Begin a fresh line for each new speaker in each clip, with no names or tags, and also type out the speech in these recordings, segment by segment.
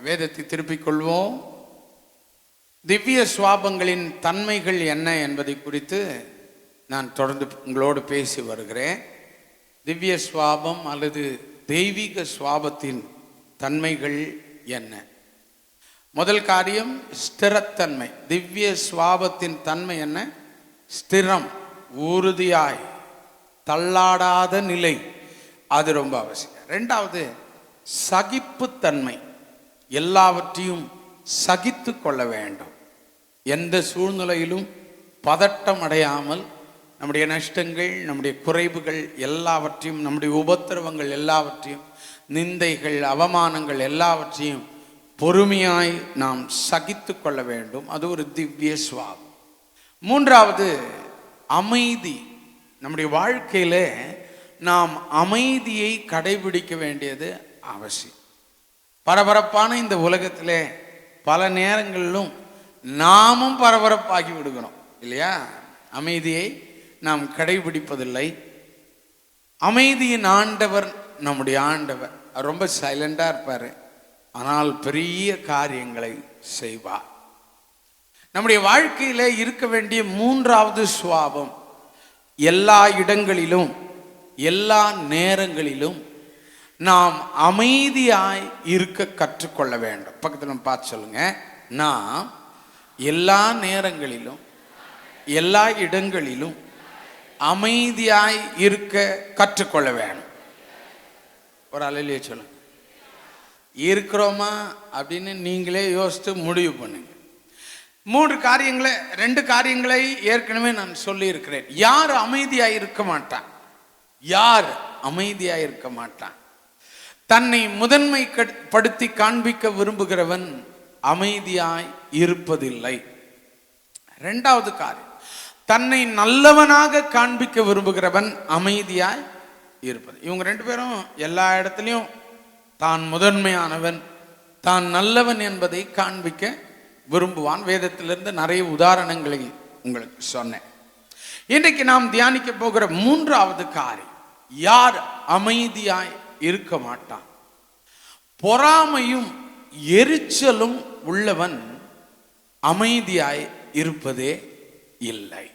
வேதத்தை திருப்பிக் கொள்வோம். திவ்ய சுவாபங்களின் தன்மைகள் என்ன என்பதை குறித்து நான் தொடர்ந்து உங்களோடு பேசி வருகிறேன். திவ்ய சுவாபம் அல்லது தெய்வீக சுவாபத்தின் தன்மைகள் என்ன? முதல் காரியம் ஸ்திரத்தன்மை. திவ்ய சுவாபத்தின் தன்மை என்ன? ஸ்திரம், உறுதியாய், தள்ளாடாத நிலை. அது ரொம்ப அவசியம். ரெண்டாவது சகிப்புத்தன்மை. எல்லாவற்றையும் சகித்து கொள்ள வேண்டும். எந்த சூழ்நிலையிலும் பதட்டம் அடையாமல் நம்முடைய நஷ்டங்கள், நம்முடைய குறைவுகள் எல்லாவற்றையும், நம்முடைய உபத்திரவங்கள் எல்லாவற்றையும், நிந்தைகள், அவமானங்கள் எல்லாவற்றையும் பொறுமையாய் நாம் சகித்து கொள்ள வேண்டும். அது ஒரு திவ்ய சுவாபம். மூன்றாவது அமைதி. நம்முடைய வாழ்க்கையில நாம் அமைதியை கடைபிடிக்க வேண்டியது அவசியம். பரபரப்பான இந்த உலகத்திலே பல நேரங்களிலும் நாமும் பரபரப்பாகி விடுகிறோம் இல்லையா? அமைதியை நாம் கடைபிடிப்பதில்லை. அமைதியின் ஆண்டவர் நம்முடைய ஆண்டவர். ரொம்ப சைலண்டா இருப்பார், ஆனால் பெரிய காரியங்களை செய்வார். நம்முடைய வாழ்க்கையில இருக்க வேண்டிய மூன்றாவது சுவாபம், எல்லா இடங்களிலும் எல்லா நேரங்களிலும் நாம் அமைதியாய் இருக்க கற்றுக்கொள்ள வேண்டும். பக்கத்தில் நம்ம பார்த்து சொல்லுங்க. நாம் எல்லா நேரங்களிலும் எல்லா இடங்களிலும் அமைதியாய் இருக்க கற்றுக்கொள்ள வேண்டும். ஒரு அலையிலேயே சொல்லுங்க. இருக்கிறோமா அப்படின்னு நீங்களே யோசித்து முடிவு பண்ணுங்க. ரெண்டு காரியங்களை ஏற்கனவே நான் சொல்லி இருக்கிறேன். யார் அமைதியாய் இருக்க மாட்டான்? யார் அமைதியாய் இருக்க மாட்டான்? தன்னை முதன்மைப்படுத்தி காண்பிக்க விரும்புகிறவன் அமைதியாய் இருப்பதில்லை. இரண்டாவது காரியம், தன்னை நல்லவனாக காண்பிக்க விரும்புகிறவன் அமைதியாய் இருப்பது. இவங்க ரெண்டு பேரும் எல்லா இடத்துலையும் தான் முதன்மையானவன், தான் நல்லவன் என்பதை காண்பிக்க விரும்புவான். வேதத்திலிருந்து நிறைய உதாரணங்களை உங்களுக்கு சொன்னேன். இன்றைக்கு நாம் தியானிக்க போகிற மூன்றாவது காரியம், யார் அமைதியாய் இருக்க மாட்டான்? பொறாமையும் எரிச்சலும் உள்ளவன் அமைதியாய் இருப்பதே இல்லை.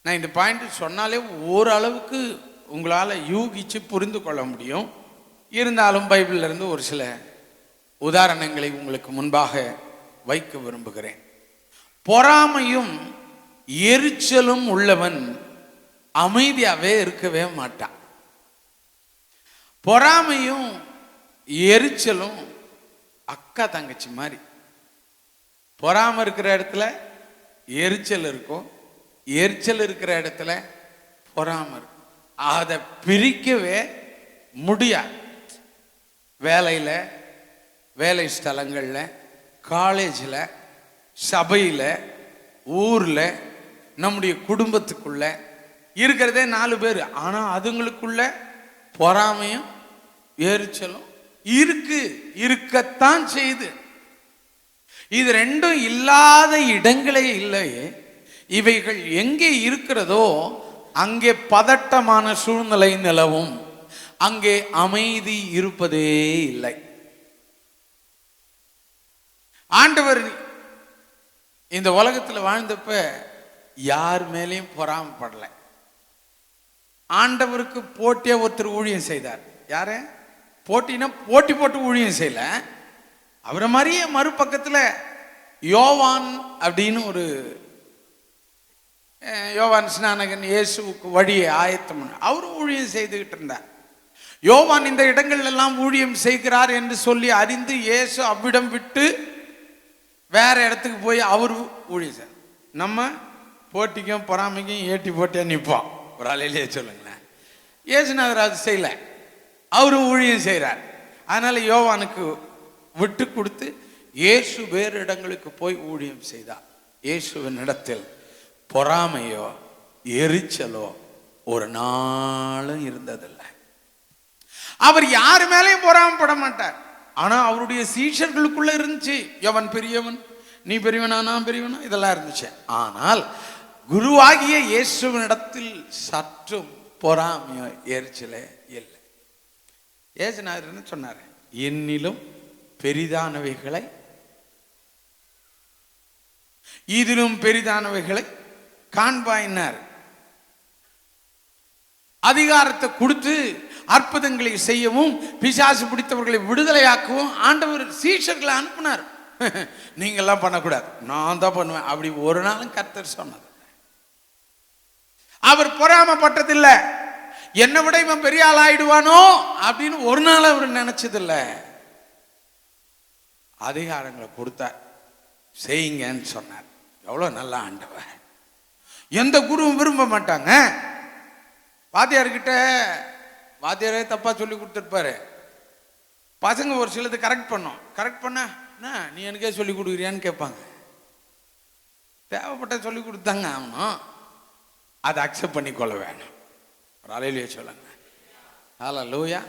நான் இந்த பாயிண்ட் சொன்னாலே ஓரளவுக்கு உங்களால் யூகிச்சு புரிந்து கொள்ள முடியும். இருந்தாலும் பைபிள்ல இருந்து ஒரு சில உதாரணங்களை உங்களுக்கு முன்பாக வைக்க விரும்புகிறேன். பொறாமையும் எரிச்சலும் உள்ளவன் அமைதியாவே இருக்கவே மாட்டான். பொறாமையும் எரிச்சலும் அக்கா தங்கச்சி மாதிரி. பொறாமை இருக்கிற இடத்துல எரிச்சல் இருக்கும், எரிச்சல் இருக்கிற இடத்துல பொறாமை இருக்கும். அதை பிரிக்கவே முடியாது. வேலையில், வேலை ஸ்தலங்களில், காலேஜில், சபையில், ஊரில், நம்முடைய குடும்பத்துக்குள்ள இருக்கிறதே 4 பேர். ஆனால் அதுங்களுக்குள்ள பொறாமையும் எரிச்சலும் இருக்கத்தான் செய்து. இது ரெண்டும் இல்லாத இடங்களே இல்லையே. இவைகள் எங்கே இருக்கிறதோ அங்கே பதட்டமான சூழ்நிலை நிலவும், அங்கே அமைதி இருப்பதே இல்லை. ஆண்டவர் இந்த உலகத்தில் வாழ்ந்தப்ப யார் மேலேயும் பொறாமப்படலை. ஆண்டவருக்கு போட்டியா ஒருத்தர் ஊழியம் செய்தார். யாரு? போட்டினா போட்டி போட்டு ஊழியம் செய்யல. அவரை மாதிரியே மறுபக்கத்தில் யோவான் அப்படின்னு ஒரு யோவான் ஸ்நானகன் இயேசுவுக்கு வழியை ஆயத்தம் பண்ண அவர் ஊழியம் செய்துகிட்டு இருந்தார். யோவான் இந்த இடங்கள் எல்லாம் ஊழியம் செய்கிறார் என்று சொல்லி அறிந்து இயேசு அவ்விடம் விட்டு வேற இடத்துக்கு போய் அவர் ஊழியம் செய்ய. நம்ம போட்டிக்கும் பொறாமைக்கும் ஏட்டி போட்டியா நிற்போம். ஒரு ஆளையிலேயே சொல்லுங்களேன். இயேசுநாதர் அது செய்யல, அவரு ஊழியம் செய்கிறார். அதனால யோவானுக்கு விட்டு கொடுத்து இயேசு வேறு இடங்களுக்கு போய் ஊழியம் செய்தார். இயேசுவின் இடத்தில் பொறாமையோ எரிச்சலோ ஒரு நாளும் இருந்ததில்லை. அவர் யாரு மேலேயும் பொறாமப்பட மாட்டார். ஆனா அவருடைய சீஷர்களுக்குள்ள இருந்துச்சு, எவன் பெரியவன், நீ பெரியவனா நான் பெரியவனா, இதெல்லாம் இருந்துச்சு. ஆனால் குருவாகிய இயேசுவினிடத்தில் சற்றும் பொறாமையோ எரிச்சலே இல்லை. ஏசுநாதர் சொன்னாரு, என்னிலும் பெரிதானவைகளை, இதிலும் பெரிதானவைகளை காண்பாயினார். அதிகாரத்தை கொடுத்து அற்புதங்களை செய்யவும் பிசாசு பிடித்தவர்களை விடுதலையாக்கவும் ஆண்டவர் சீஷர்களை அனுப்பினார். நீங்கெல்லாம் பண்ணக்கூடாது, நான் தான் பண்ணுவேன் அப்படி ஒரு நாளும் கர்த்தர் சொன்னார். அவர் பொறாமப்பட்டதில்லை. என்னை விட இவன் பெரிய ஆள் ஆயிடுவானோ அப்படின்னு ஒரு நாள் அவர் நினைச்சதில்லை. அதிகாரங்களை கொடுத்தார், செய்யுங்கன்னு சொன்னார். எவ்வளவு நல்ல ஆண்டவர். எந்த குருவும் விரும்ப மாட்டாங்க. வாத்தியார்கிட்ட வாத்தியாரே தப்பா சொல்லி கொடுத்துருப்பாரு. பசங்க ஒரு சிலது கரெக்ட் பண்ணோம். கரெக்ட் பண்ண நீ எனக்கே சொல்லி கொடுக்குறியான்னு கேட்பாங்க. தேவைப்பட்ட சொல்லி கொடுத்தாங்க ஆகணும். அதை அக்செப்ட் பண்ணிக்கொள்ள வேணும். ஒரு அலையிலேயே சொல்லுங்க ஹல்லேலூயா.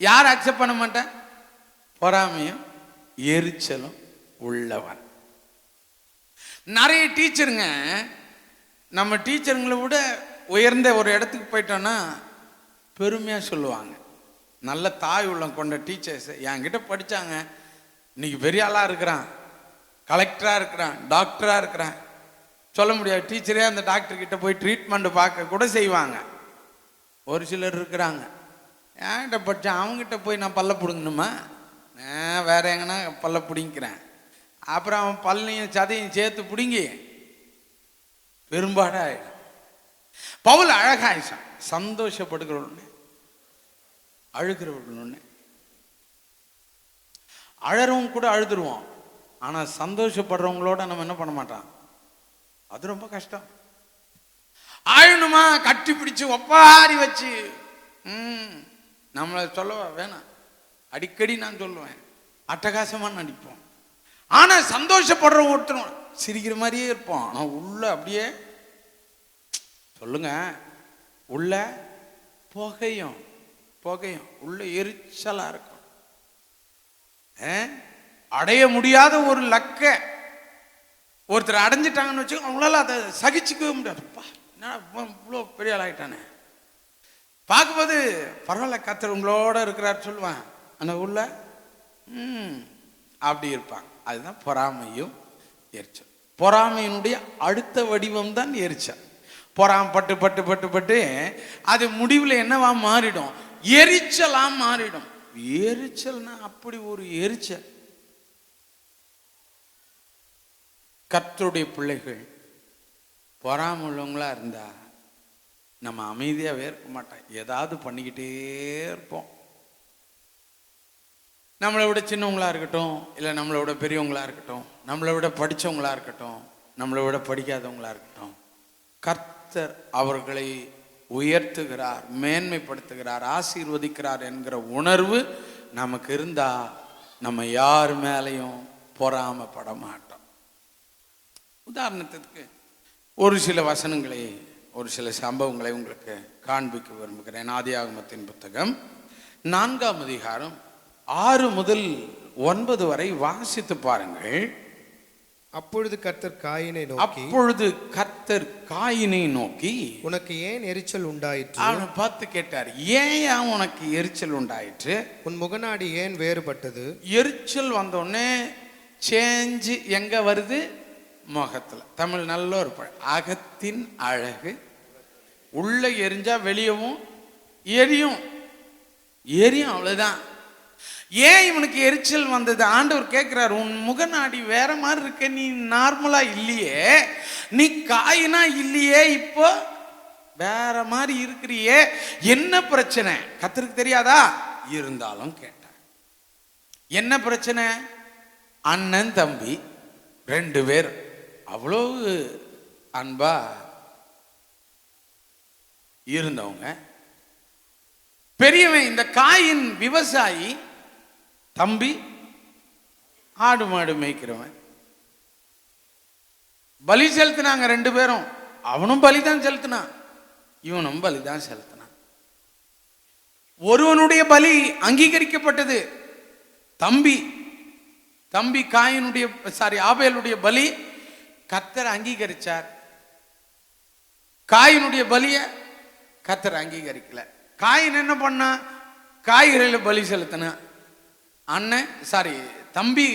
யார் அக்செப்ட் பண்ண மாட்டேன்? பொறாமையும் எரிச்சலும் உள்ளவன். நிறைய டீச்சருங்க, நம்ம டீச்சருங்களை விட உயர்ந்த ஒரு இடத்துக்கு போயிட்டோன்னா பெருமையாக சொல்லுவாங்க. நல்ல தாய் உள்ளம் கொண்ட டீச்சர்ஸ் என்கிட்ட படித்தாங்க, இன்னைக்கு பெரிய ஆளாக இருக்கிறான், கலெக்டராக இருக்கிறான், டாக்டராக இருக்கிறான். சொல்ல முடியாது. டீச்சரே அந்த டாக்டர்கிட்ட போய் ட்ரீட்மெண்ட் பார்க்க கூட செய்வாங்க. ஒரு சிலர் இருக்கிறாங்க, என்கிட்ட படித்தேன், அவங்ககிட்ட போய் நான் பல்ல பிடுங்கணுமா? நான் வேற எங்கன்னா பல்ல பிடிங்கிறேன். அப்புறம் அவன் பல்லையும் சதையும் சேர்த்து பிடுங்கி பெரும்பாடாயிடும். பவுல் அழகாயிச்சான். சந்தோஷப்படுகிறவனே அழுகிறவர்களே. அழறவங்க கூட அழுதுருவோம், ஆனால் சந்தோஷப்படுறவங்களோட நம்ம என்ன பண்ண மாட்டான். அது ரொம்ப கஷ்டம். அழணுமா கட்டி பிடிச்சு ஒப்பாரி வச்சு நம்மளை சொல்ல வேணாம். அடிக்கடி நான் சொல்லுவேன், அட்டகாசமா நடிப்போம். ஆனா சந்தோஷப்படுற ஒருத்தரும் சிரிக்கிற மாதிரியே இருப்போம். ஆனா உள்ள அப்படியே சொல்லுங்க, உள்ள புகையும் புகையும், உள்ள எரிச்சலா இருக்கும். அடைய முடியாத ஒரு லக்க ஒருத்தர் அடைஞ்சிட்டாங்கன்னு வச்சு அவங்களால அதை சகிச்சுக்கவே முடியாது. இவ்வளோ பெரிய ஆள் ஆயிட்டானே, பார்க்கும்போது பரவாயில்ல கர்த்தர் உங்களோட இருக்கிறார் சொல்லுவான். அந்த உள்ள அப்படி இருப்பாங்க. அதுதான் பொறாமையும் எரிச்சல். பொறாமையினுடைய அடுத்த வடிவம் தான் எரிச்சல். பொறாமப்பட்டு பட்டு பட்டு பட்டு அது முடிவில் என்னவா மாறிடும்? எரிச்சலா மாறிடும். எரிச்சல்னா அப்படி ஒரு எரிச்சல். கர்த்தருடைய பிள்ளைகள் பொறாமை உள்ளவங்களா இருந்தா நம்ம அமைதியாவே இருக்க மாட்டோம். ஏதாவது பண்ணிக்கிட்டே இருப்போம். நம்மளை விட சின்னவங்களா இருக்கட்டும், இல்லை நம்மளை விட பெரியவங்களா இருக்கட்டும், நம்மளை விட படித்தவங்களா இருக்கட்டும், நம்மளை விட படிக்காதவங்களா இருக்கட்டும், கர்த்தர் அவர்களை உயர்த்துகிறார், மேன்மைப்படுத்துகிறார், ஆசீர்வதிக்கிறார் என்கிற உணர்வு நமக்கு இருந்தா நம்ம யார் மேலையும் பொறாமப்பட மாட்டோம். உதாரணத்துக்கு ஒரு சில வசனங்களை, ஒரு சில சம்பவங்களை உங்களுக்கு காண்பிக்க விரும்புகிறேன். ஆதியாகமத்தின் புத்தகம் 4ஆம் அதிகாரம் 6 முதல் 9 வரை வாசித்து பாருங்கள்.
அப்பொழுது கர்த்தர் காயினை நோக்கி உனக்கு ஏன் எரிச்சல் உண்டாயிற்று?
அவனை பார்த்து கேட்டார், ஏன் உனக்கு எரிச்சல் உண்டாயிற்று?
உன் முகநாடி ஏன் வேறுபட்டது?
எரிச்சல் வந்தோடனே சேஞ்சு எங்க வருது? முகத்துல. தமிழ் நல்ல ஒரு அகத்தின் அழகு. உள்ள எரிஞ்சா வெளியவும் எரியும், எரியும், அவ்வளவுதான். ஏன் இவனுக்கு எரிச்சல் வந்தது? ஆண்டவர் கேட்கிறார், உன் முகநாடி வேற மாதிரி இருக்க, நீ நார்மலா இல்லையே, நீ காயினா இல்லையே, இப்போ வேற மாதிரி இருக்கிறியே, என்ன பிரச்சனை? கர்த்தருக்கு தெரியாதா? இருந்தாலும் கேட்டார். என்ன பிரச்சனை? அண்ணன் தம்பி 2 பேர் அவ்வளவு அன்பா இருந்தவங்க. பெரியவன் இந்த காயின் விவசாயி, தம்பி ஆடு மாடு மேய்க்கிறவன். பலி செலுத்தினாங்க 2 பேரும். அவனும் பலிதான் செலுத்தினான், இவனும் பலிதான் செலுத்தினான். ஒருவனுடைய பலி அங்கீகரிக்கப்பட்டது. தம்பி காயினுடைய ஆபேலுடைய பலி கர்த்தர் அங்கீகரிச்சார். காயினுடைய பலிய கர்த்தர் அங்கீகரிக்கல. காயின் என்ன பண்ணா? காய்கறியில பலி செலுத்தின. தம்பி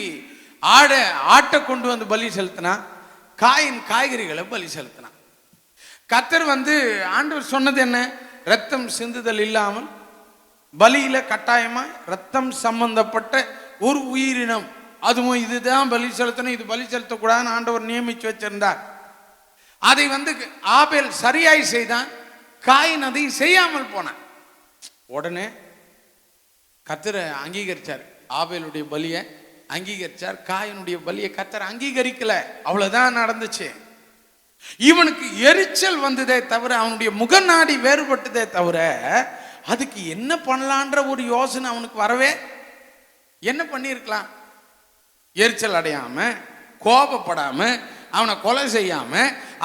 ஆட்டை கொண்டு வந்து பலி செலுத்தினா, காய்கறிகளை பலி செலுத்தினான். கர்த்தர் ஆண்டவர் சொன்னது என்ன? ரத்தம் சிந்துதல் இல்லாமல் பலியில கட்டாயமா ரத்தம் சம்பந்தப்பட்ட ஒரு உயிரினம், அதுவும் இதுதான் பலி செலுத்தணும், இது பலி செலுத்தக்கூடாதுன்னு ஆண்டவர் நியமிச்சு வச்சிருந்தார். அதை ஆபேல் சரியாய் செய்தான், காயின் அதை செய்யாமல் போனான். உடனே கர்த்தர் அங்கீகரிச்சார், ஆபேலுடைய பலியை அங்கீகரிச்சார், காயினுடைய பலியை கர்த்தர் அங்கீகரிக்கல. அவ்வளவுதான் நடந்துச்சு. இவனுக்கு எரிச்சல் வந்ததே தவிர, அவனுடைய முகநாடி வேறுபட்டதே தவிர, அதுக்கு என்ன பண்ணலான்ற ஒரு யோசனை அவனுக்கு வரவே. என்ன பண்ணியிருக்கலாம்? எரிச்சல் அடையாம, கோபப்படாம, அவனை கொலை செய்யாம,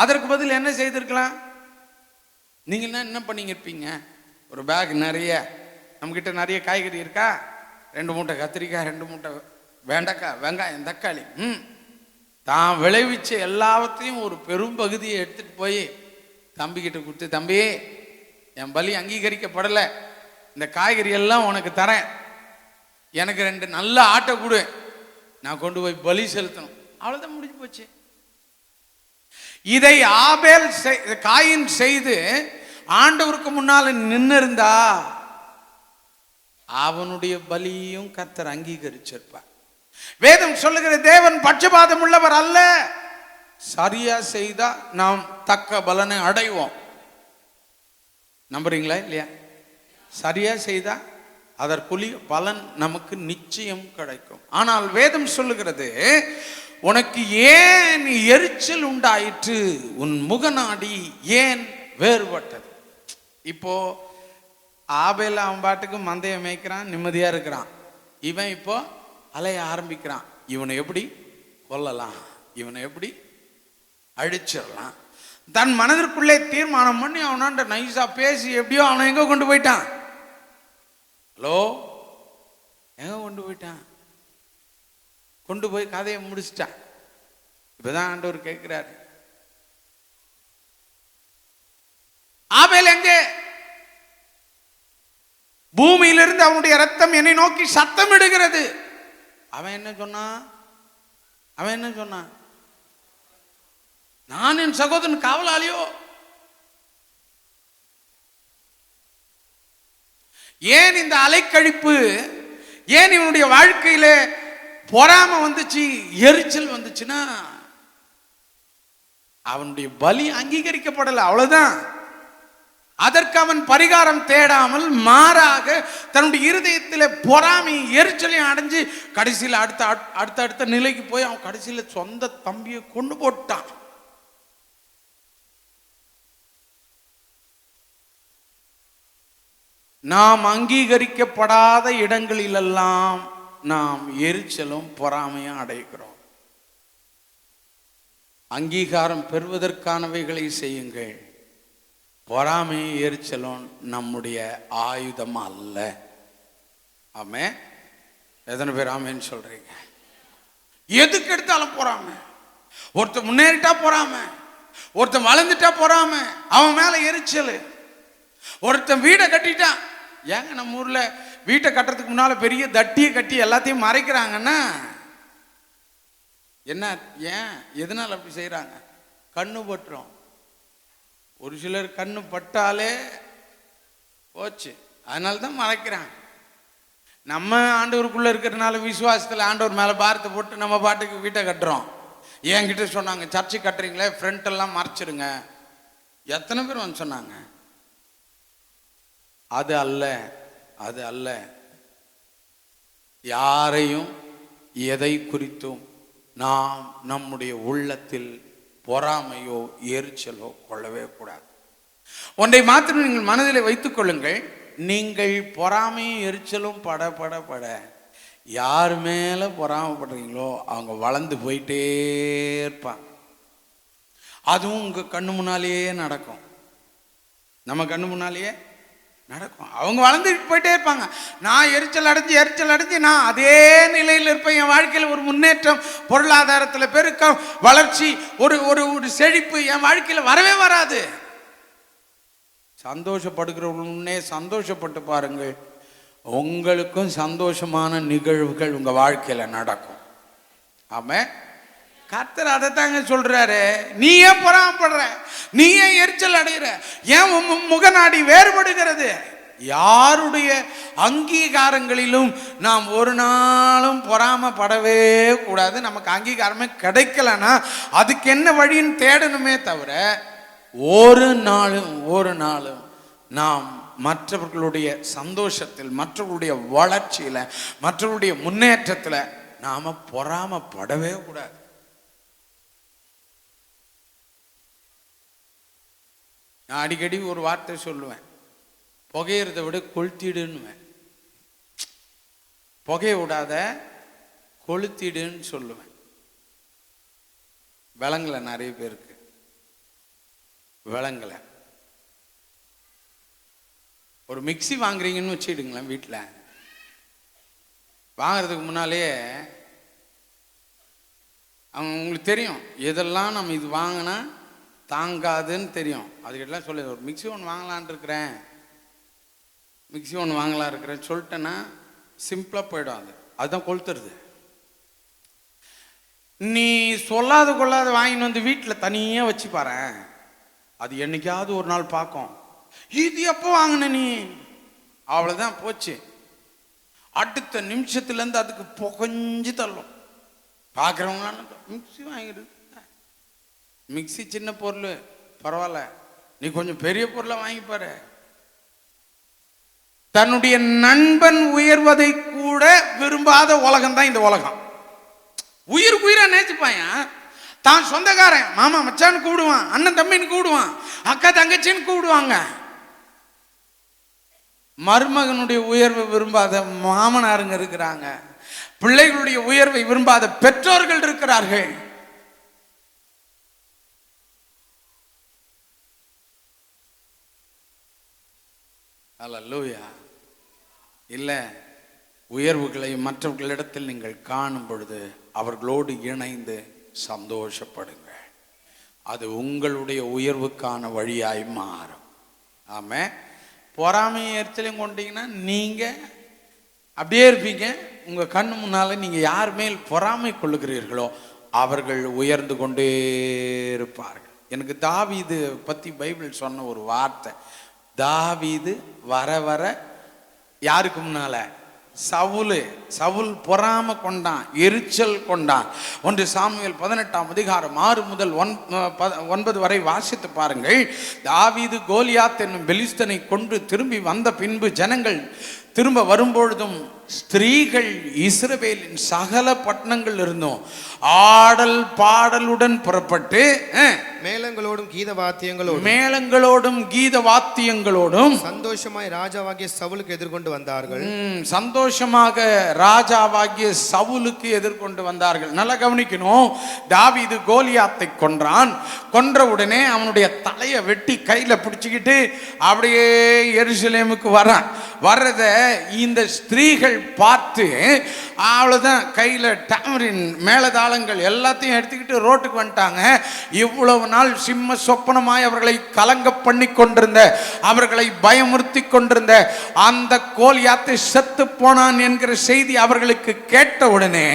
அதற்கு பதில் என்ன செய்திருக்கலாம்? நீங்க என்ன பண்ணீங்க இருப்பீங்க? ஒரு பேக் நிறைய, நம்ம கிட்ட நிறைய காய்கறி இருக்கா, 2 மூட்டை கத்திரிக்காய், 2 மூட்டை வெண்டைக்காய், வெங்காயம், தக்காளி, தான் விளைவிச்ச எல்லாத்தையும் ஒரு பெரும் பகுதியை எடுத்துட்டு போய் தம்பிக்கிட்ட கொடுத்து, தம்பி என் பலி அங்கீகரிக்கப்படலை, இந்த காய்கறி எல்லாம் உனக்கு தரேன், எனக்கு 2 நல்ல ஆட்டை கொடு, நான் கொண்டு போய் பலி செலுத்தணும். அவ்வளவுதான், முடிஞ்சு போச்சு. இதை ஆபேல் காயின் செய்து ஆண்டவருக்கு முன்னால நின்று இருந்தா அவனுடைய பலியும் கர்த்தர் அங்கீகரிச்சிருப்பார். வேதம் சொல்லுகிற தேவன் பட்சபாதம் உள்ளவர் அல்ல. சரியா செய்தா நாம் தக்க பலனை அடைவோம். நம்புறீங்களா இல்லையா? சரியா செய்தா அதற்குரிய பலன் நமக்கு நிச்சயம் கிடைக்கும். ஆனால் வேதம் சொல்லுகிறது, உனக்கு ஏன் எரிச்சல் உண்டாயிற்று, உன் முகநாடி ஏன் வேறுபட்டது. இப்போ ஆபேல் அவன் பாட்டுக்கு மந்தையை மேய்க்கிறான், நிம்மதியா இருக்கிறான். இவன் இப்போ அலைய ஆரம்பிக்கிறான். இவனை எப்படி கொல்லலாம், இவனை எப்படி அழிச்சிடலாம். தன் மனதிற்குள்ளே தீர்மானம் பண்ணி அவனாண்ட நைஸா பேசி எப்படியோ அவனை எங்க கொண்டு போயிட்டான். ஹலோ, எங்க கொண்டு போயிட்டான்? கொண்டு போய் கதையை முடிச்சிட்டான். இப்பதான் ஆண்டவர் கேட்கிறாரு, ஆபேல் எங்கே? பூமியிலிருந்து அவனுடைய ரத்தம் என்னை நோக்கி சத்தம் இடுகிறது. அவன் என்ன சொன்னான்? நான் என் சகோதரன் காவலாளியோ? ஏன் இந்த அலைக்கழிப்பு, ஏன் இவனுடைய வாழ்க்கையில பொறாம வந்துச்சு, எரிச்சல் வந்துச்சுன்னா அவனுடைய பலி அங்கீகரிக்கப்படல, அவ்வளவுதான். அதற்கு அவன் பரிகாரம் தேடாமல் மாறாக தன்னுடைய இருதயத்தில் பொறாமை எரிச்சலையும் அடைஞ்சு கடைசியில் அடுத்த நிலைக்கு போய் அவன் கடைசியில் சொந்த தம்பியை கொண்டு போட்டான். நாம் அங்கீகரிக்கப்படாத இடங்களிலெல்லாம் நாம் எரிச்சலும் பொறாமையும் அடைகிறோம். அங்கீகாரம் பெறுவதற்கானவைகளை செய்யுங்கள். பொறாமை எரிச்சலும் நம்முடைய ஆயுதம் அல்ல. ஆமே, எத்தனை பேர் ஆமேன்னு சொல்றீங்க? எதுக்கு எடுத்தாலும் பொறாமை. ஒருத்தன் முன்னேறிட்டா பொறாமை, ஒருத்தன் வளர்ந்துட்டா பொறாமை, அவன் மேல எரிச்சல். ஒருத்தன் வீடை கட்டிட்டான். ஏங்க நம்ம ஊர்ல வீட்டை கட்டுறதுக்கு முன்னால பெரிய தட்டியை கட்டி எல்லாத்தையும் மறைக்கிறாங்கன்னா என்ன? ஏன், எதனால அப்படி செய்யறாங்க? கண்ணு பட்டுரும். ஒரு சிலர் கண்ணு பட்டாலே போச்சு, அதனால தான் மறைக்கிறாங்க. நம்ம ஆண்டவருக்குள்ள இருக்கிறதுனால விசுவாசத்தில் ஆண்டவர் மேல பாரத்தை போட்டு நம்ம பாட்டுக்கு வீட்டை கட்டுறோம். என்கிட்ட சொன்னாங்க, சர்ச்சை கட்டுறீங்களே ஃப்ரண்ட் எல்லாம் மறைச்சிருங்க. எத்தனை பேர் வந்து சொன்னாங்க? அது அல்ல. யாரையும் எதை குறித்தும் நாம் நம்முடைய உள்ளத்தில் பொறாமையோ எரிச்சலோ கொள்ளவே கூடாது. ஒன்றை மாத்திரம் நீங்கள் மனதில் வைத்துக் கொள்ளுங்கள். நீங்கள் பொறாமையும் எரிச்சலும் பட யார் மேல பொறாமப்படுறீங்களோ அவங்க வளர்ந்து போயிட்டே இருப்பாங்க. அதுவும் உங்க கண்ணு முன்னாலேயே நடக்கும், நம்ம கண்ணு முன்னாலேயே நடக்கும். அவங்க வளர்ந்துட்டு போயிட்டே இருப்பாங்க. நான் எரிச்சல் அடைஞ்சு நான் அதே நிலையில் இருப்பேன். என் வாழ்க்கையில் ஒரு முன்னேற்றம், பொருளாதாரத்தில் பெருக்கம், வளர்ச்சி, ஒரு ஒரு செழிப்பு என் வாழ்க்கையில் வரவே வராது. சந்தோஷப்படுகிறவர்களே சந்தோஷப்பட்டு பாருங்கள். உங்களுக்கும் சந்தோஷமான நிகழ்வுகள் உங்க வாழ்க்கையில நடக்கும். ஆமென். கர்த்தர் அதைத்தாங்க சொல்றாரு. நீ ஏன் பொறாமப்படுற? நீ ஏன் எரிச்சல் அடைகிற? ஏன் முகநாடி வேறுபடுகிறது? யாருடைய அங்கீகாரங்களிலும் நாம் ஒரு நாளும் பொறாமப்படவே கூடாது. நமக்கு அங்கீகாரமே கிடைக்கலன்னா அதுக்கு என்ன வழின்னு தேடணுமே தவிர ஒரு நாளும் நாம் மற்றவர்களுடைய சந்தோஷத்தில், மற்றவர்களுடைய வளர்ச்சியில, மற்றவர்களுடைய முன்னேற்றத்துல நாம பொறாமப்படவே கூடாது. நான் அடிக்கடி ஒரு வார்த்தை சொல்லுவேன், புகையிறதை விட கொளுத்திடுன்னு. புகைய விடாத கொளுத்திடுன்னு சொல்லுவேன். விலங்குல நிறைய பேருக்கு விலங்குல ஒரு மிக்சி வாங்குறீங்கன்னு வச்சுக்கிடுங்களேன். வீட்டில் வாங்கிறதுக்கு முன்னாலே உங்களுக்கு தெரியும் எதெல்லாம் நம்ம இது வாங்கினா தாங்காதுன்னு தெரியும். அதுக்கிட்டலாம் சொல்லி ஒரு மிக்சி ஒன்று வாங்கலான் இருக்கிறேன், மிக்சி ஒன்று வாங்கலாம் இருக்கிறேன் சொல்லிட்டேன்னா சிம்பிளாக போயிடும். அதுதான் கொளுத்துறது. நீ சொல்லாத கொள்ளாத வாங்கின்னு வந்து வீட்டில் தனியாக வச்சு பாரு, அது என்னைக்காவது ஒரு நாள் பார்க்கும், இது எப்போ வாங்கின நீ, அவ்வளோதான் போச்சு. அடுத்த நிமிஷத்துலேருந்து அதுக்கு புகஞ்சு தள்ளும். பார்க்குறவங்களாம் மிக்சி வாங்கிடு, மிக்சி சின்ன பொருள் பரவாயில்ல, நீ கொஞ்சம் பெரிய பொருளை வாங்கிப்பாரு. தன்னுடைய நண்பன் உயர்வதை கூட விரும்பாத உலகம் தான் இந்த உலகம். உயிருக்கு உயிரா நேசிப்பாயா. தான் சொந்தக்காரன் மாமா மச்சான்னு கூப்பிடுவான், அண்ணன் தம்பின்னு கூப்பிடுவான், அக்கா தங்கச்சின்னு கூப்பிடுவாங்க. மருமகனுடைய உயர்வை விரும்பாத மாமனாருங்க இருக்கிறாங்க, பிள்ளைகளுடைய உயர்வை விரும்பாத பெற்றோர்கள் இருக்கிறார்கள். அல்லேலூயா. இல்லை, உயர்வுகளை மற்றவர்களிடத்தில் நீங்கள் காணும் பொழுது அவர்களோடு இணைந்து சந்தோஷப்படுங்க. அது உங்களுடைய உயர்வுக்கான வழியாய் மாறும். ஆமே. பொறாமையும் எரிச்சலையும் கொண்டீங்கன்னா நீங்க அப்படியே இருப்பீங்க. உங்க கண்ணு முன்னால நீங்க யார் மேல் பொறாமை கொள்ளுகிறீர்களோ அவர்கள் உயர்ந்து கொண்டே இருப்பார்கள். எனக்கு தாவீது பத்தி பைபிள் சொன்ன ஒரு வார்த்தை, தாவீது வர வர யாருக்கு முன்னால சவுல் பொறாம கொண்டான், எரிச்சல் கொண்டான். 1 சாமுவேல் 18ஆம் அதிகாரம் 6 முதல் 9 வரை வாசித்து பாருங்கள். தாவீது கோலியாத் என்னும் பெலிஸ்தனை கொண்டு திரும்பி வந்த பின்பு ஜனங்கள் திரும்ப வரும்பொழுதும் ஸ்திரீகள் இஸ்ரவேலின் சகல பட்டணங்கள் இருந்தும் ஆடல் பாடலுடன் புறப்பட்டு
மேளங்களோடும் கீத வாத்தியங்களோடும்
சந்தோஷமாய்
ராஜாவாகிய சவுலுக்கு எதிர்கொண்டு வந்தார்கள்.
சந்தோஷமாக ராஜாவாகிய சவுலுக்கு எதிர்கொண்டு வந்தார்கள். நல்லா கவனிக்கணும். தாவீது கோலியாத்தை கொன்றான். கொன்ற உடனே அவனுடைய தலையை வெட்டி கையில பிடிச்சுக்கிட்டு அப்படியே எருசலேமுக்கு வர்றான். வர்றத இந்த ஸ்திரீகள் பார்த்து அவ்வளவுதான், கையில டாமரின் மேலதாளங்கள் எல்லாத்தையும் எடுத்துக்கிட்டு ரோட்டுக்கு வந்துட்டாங்க. இவ்வளவு நாள் சிம்ம சொப்பனமாய் அவர்களை கலங்க பண்ணி கொண்டிருந்த, அவர்களை பயமுறுத்தி கொண்டிருந்த அந்த கோலியாத்தை செத்து போனான் என்கிற செய்தி அவர்களுக்கு கேட்ட உடனே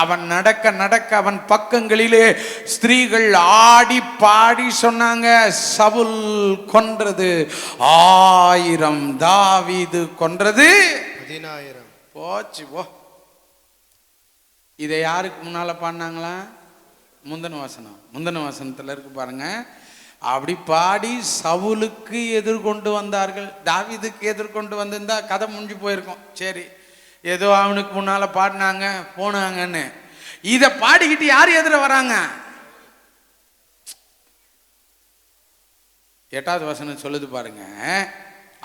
அவன் நடக்க நடக்க அவன் பக்கங்களிலே ஸ்திரீகள் ஆடி பாடி சொன்னாங்க, சவுல் கொன்றது 1000, தாவீது கொன்றது
10,000.
போச்சு போ. இதை யாருக்கு முன்னால பாடினாங்களா? முந்தின வசனத்துல இருக்கு பாருங்க. அப்படி பாடி சவுலுக்கு எதிர்கொண்டு வந்தார்கள். தாவீதுக்கு எதிர்கொண்டு வந்திருந்தா கதை முடிஞ்சு போயிருக்கும். சரி, ஏதோ அவனுக்கு முன்னால பாடினாங்க போனாங்கன்னு. இத பாடிக்கிட்டு யார் எதிர வராங்க? 8வது வசனம் சொல்லுது பாருங்க.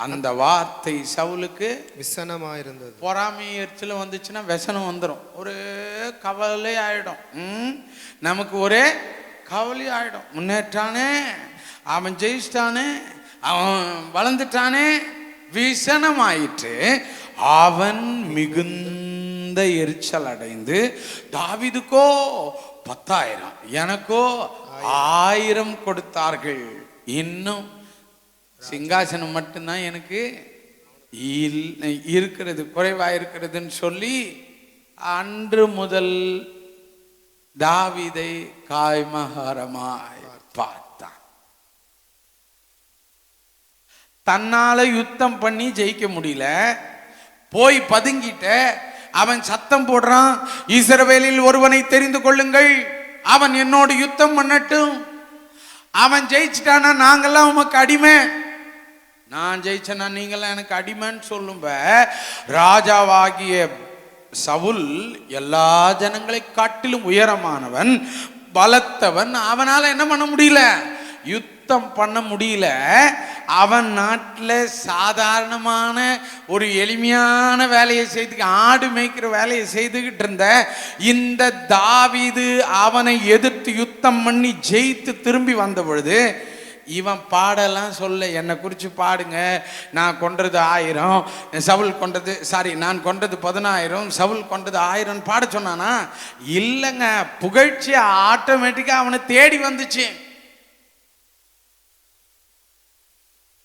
அந்த வார்த்தை சவுலுக்கு
விசனமாயிருந்தது.
பொறாமை எரிச்சல வந்துச்சுன்னா விசனம் வந்துடும், ஒரு கவலை ஆயிடும். நமக்கு ஒரே கவலை ஆயிடும். முன்னேற்றானே, அவன் ஜெயிச்சிட்டானே, அவன் வளர்ந்துட்டானே, விசனம் ஆயிற்று. அவன் மிகுந்த எரிச்சல் அடைந்து, தாவீதுக்கோ 10,000 எனக்கோ 1000 கொடுத்தார்கள், இன்னும் சிங்காசனம் மட்டும்தான் எனக்கு இருக்கிறது, குறைவா இருக்கிறதுன்னு சொல்லி அன்று முதல் தாவீதை காய்மகாரமாய் பார்த்தான். தன்னால யுத்தம் பண்ணி ஜெயிக்க முடியல, போய் பதுங்கிட்ட. அவன் சத்தம் போடுறான், இஸ்ரவேலில் ஒருவனை தெரிந்து கொள்ளுங்கள், அவன் என்னோடு யுத்தம் பண்ணட்டும். அவன் ஜெயிச்சிட்டானா நாங்கெல்லாம் உமக்கு அடிமை, நான் ஜெயிச்சேன்னா நீங்களாம் எனக்கு அடிமைன்னு சொல்லும்ப. ராஜாவாகிய சவுல் எல்லா ஜனங்களை காட்டிலும் உயரமானவன், பலத்தவன். அவனால என்ன பண்ண முடியல? யுத்தம் பண்ண முடியல. அவன் நாட்டில் சாதாரணமான ஒரு எளிமையான வேலையை செய்து, ஆடு மேய்க்கிற வேலையை செய்துகிட்டு இருந்த இந்த தாவீது அவனை எதிர்த்து யுத்தம் பண்ணி ஜெயித்து திரும்பி வந்த பொழுது இவன் பாடலாம் சொல்ல, என்னை குறித்து பாடுங்க, நான் கொன்றது 1000, சவுல் கொன்றது, நான் கொன்றது 10000, சவுல் கொன்றது 1000 பாட சொன்னானா? இல்லைங்க, புகழ்ச்சி ஆட்டோமேட்டிக்காக அவனை தேடி வந்துச்சு.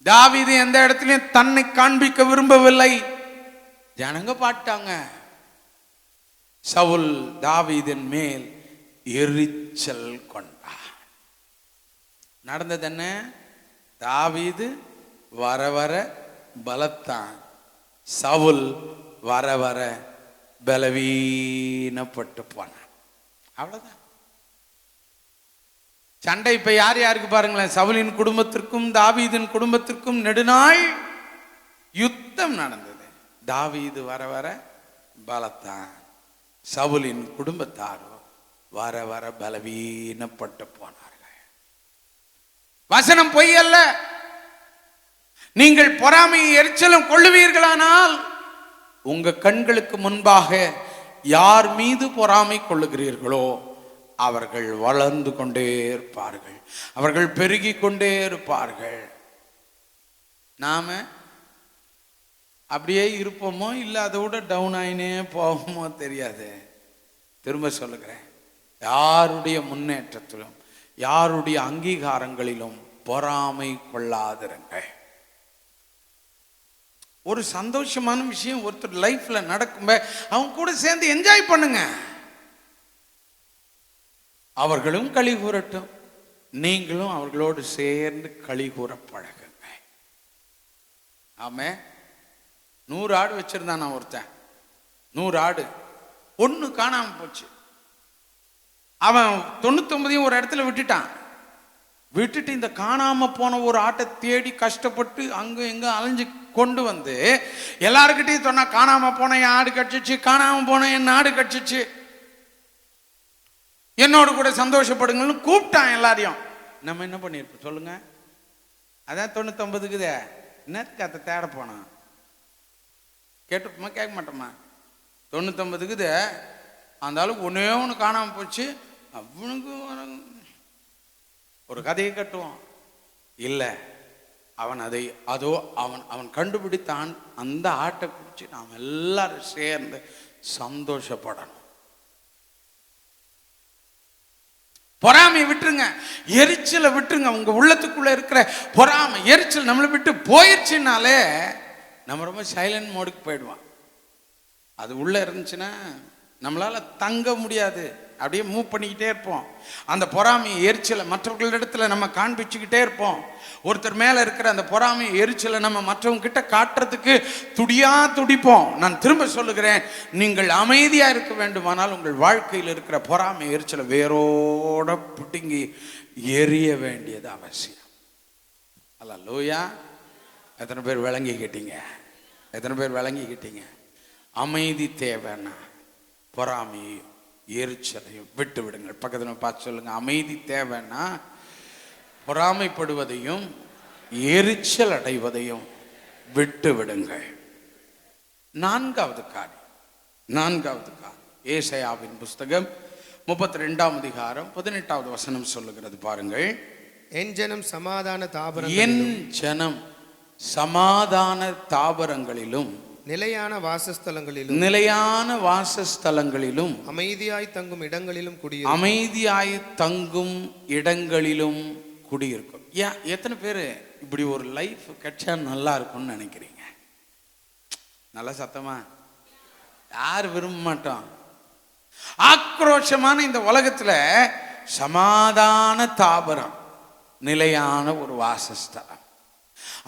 தாவீது எந்த இடத்துலையும் தன்னை காண்பிக்க விரும்பவில்லை. ஜனங்க பாட்டாங்க. சவுல் தாவீதின் மேல் எரிச்சல் கொண்டார். நடந்தது என்ன? தாவீது வர வர பலத்தான், சவுல் வர வர பலவீனப்பட்டு போனான். அவ்வளவுதான் சண்டை. இப்ப யார் யாருக்கு பாருங்களேன், சவுலின் குடும்பத்திற்கும் தாவீதின் குடும்பத்திற்கும் நெடுநாள் யுத்தம் நடந்தது. தாவீது வர வர பலத்தான், சவுலின் குடும்பத்தாரோ வர வர பலவீனப்பட்டு போனார்கள். வசனம் பொய் அல்ல. நீங்கள் பொறாமையை எரிச்சலும் கொள்ளுவீர்களானால் உங்க கண்களுக்கு முன்பாக யார் மீது பொறாமை கொள்ளுகிறீர்களோ அவர்கள் வளர்ந்து கொண்டே இருப்பார்கள், அவர்கள் பெருகி கொண்டே இருப்பார்கள். நாம அப்படியே இருப்போமோ இல்லை அதை விட டவுன் ஆயினே போவோமோ தெரியாது. திரும்ப சொல்லுகிறேன், யாருடைய முன்னேற்றத்திலும் யாருடைய அங்கீகாரங்களிலும் பொறாமை கொள்ளாதிருங்கள். ஒரு சந்தோஷமான விஷயம் ஒருத்தர் லைஃப்ல நடக்கும், அவங்க கூட சேர்ந்து என்ஜாய் பண்ணுங்க. அவர்களும் களி கூறட்டும், நீங்களும் அவர்களோடு சேர்ந்து களி கூற பழகுங்க. ஆமே. 100 ஆடு வச்சிருந்தான் நான் ஒருத்தன். 100 ஆடு, 1 காணாம போச்சு. அவன் 99 ஒரு இடத்துல விட்டுட்டான். விட்டுட்டு இந்த காணாம போன ஒரு ஆட்டை தேடி கஷ்டப்பட்டு அங்க எங்க அலைஞ்சு கொண்டு வந்து எல்லாருக்கிட்டையும் சொன்னா, காணாம போன என் ஆடு கட்சிச்சு, காணாம போன என் ஆடு கட்சிச்சு, என்னோடு கூட சந்தோஷப்படுங்கன்னு கூப்பிட்டான் எல்லாரையும். நம்ம என்ன பண்ணிருப்போம் சொல்லுங்க? அதான் 99க்குதே, என்னத்துக்கு அதை தேட போனான்? கேட்டுப்போமா? கேட்க மாட்டோமா? 99க்குதே, அந்த அளவுக்கு ஒன்னே ஒன்று காணாம போச்சு. அவனுக்கு ஒரு கதையை கட்டுவான். இல்லை, அவன் அவன் கண்டுபிடித்தான். அந்த ஆட்டை குறித்து நாம் எல்லாரும் சேர்ந்து சந்தோஷப்படணும். பொறாமையை விட்டுருங்க, எரிச்சலை விட்டுருங்க. உங்க உள்ளத்துக்குள்ள இருக்கிற பொறாமை எரிச்சல் நம்மளை விட்டு போயிடுச்சுனாலே நம்ம ரொம்ப சைலண்ட் மோடுக்கு போயிடுவான். அது உள்ள இருந்துச்சுன்னா நம்மளால தங்க முடியாது, அப்படியே மூவ் பண்ணிக்கிட்டே இருப்போம். அந்த பொறாமையை எரிச்சலை மற்றவர்களிடத்துல நம்ம காண்பிச்சுக்கிட்டே இருப்போம். ஒருத்தர் மேல இருக்கிற அந்த பொறாமையை எரிச்சலை நம்ம மற்றவங்க கிட்ட காட்டுறதுக்கு துடிப்போம். நான் திரும்ப சொல்லுகிறேன், நீங்கள் அமைதியா இருக்க வேண்டுமானால் உங்கள் வாழ்க்கையில் இருக்கிற பொறாமை எரிச்சலை வேரோட பிடுங்கி எரிய வேண்டியது அவசியம். அல்லேலூயா. எத்தனை பேர் விளங்கிக்கிட்டீங்க? எத்தனை பேர் விளங்கிக்கிட்டீங்க? அமைதி தேவைன்னா பொறாமையும் எரிச்சலையும் விட்டு விடுங்கள். பக்கத்தில் பார்த்து சொல்லுங்க, அமைதி தேவைன்னா பொறாமைப்படுவதையும் எரிச்சல் அடைவதையும் விட்டு விடுங்கள். நான்காவது காரியம் ஏசாயாவின் புஸ்தகம் 32ஆம் அதிகாரம் 18வது வசனம் சொல்லுகிறது பாருங்கள்.
என் ஜனம் சமாதான தாபரங்களிலும் நிலையான வாசஸ்தலங்களிலும் அமைதியாய் தங்கும் இடங்களிலும் குடியிருக்கும். எத்தனை பேர் இப்படி ஒரு லைஃப் கிடைச்சா நல்லா இருக்கும்னு நினைக்கிறீங்க?
நல்ல சத்தமா, யார் விரும்ப மாட்டோம்? ஆக்ரோஷமான இந்த உலகத்துல சமாதான தாபரம், நிலையான ஒரு வாசஸ்தலம்,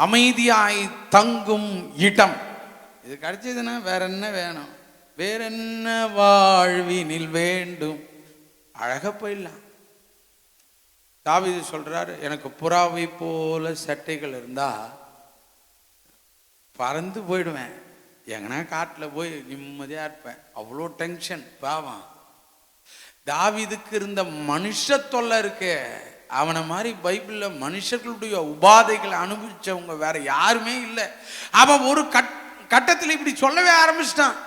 அமைதியாய் தங்கும் இடம், இது கிடைச்சதுன்னா வேற என்ன வேணும்? வேற என்ன வாழ்வினில் வேண்டும்? அழகா போயிடலாம். தாவீது சொல்றாரு, எனக்கு புறாவை போல சட்டைகள் இருந்தா பறந்து போயிடுவேன், எங்கன்னா காட்டில் போய் நிம்மதியா இருப்பேன். அவ்வளோ டென்ஷன் பாவம். தாவீதுக்கு இருந்த மனுஷ தொல்லை இருக்கு. அவனை மாதிரி பைபிள்ல மனுஷர்களுடைய உபாதைகளை அனுபவிச்சவங்க வேற யாருமே இல்லை. அவன் ஒரு கட்டத்தில் இப்படி சொல்லவே ஆரம்பிச்சிட்டான்,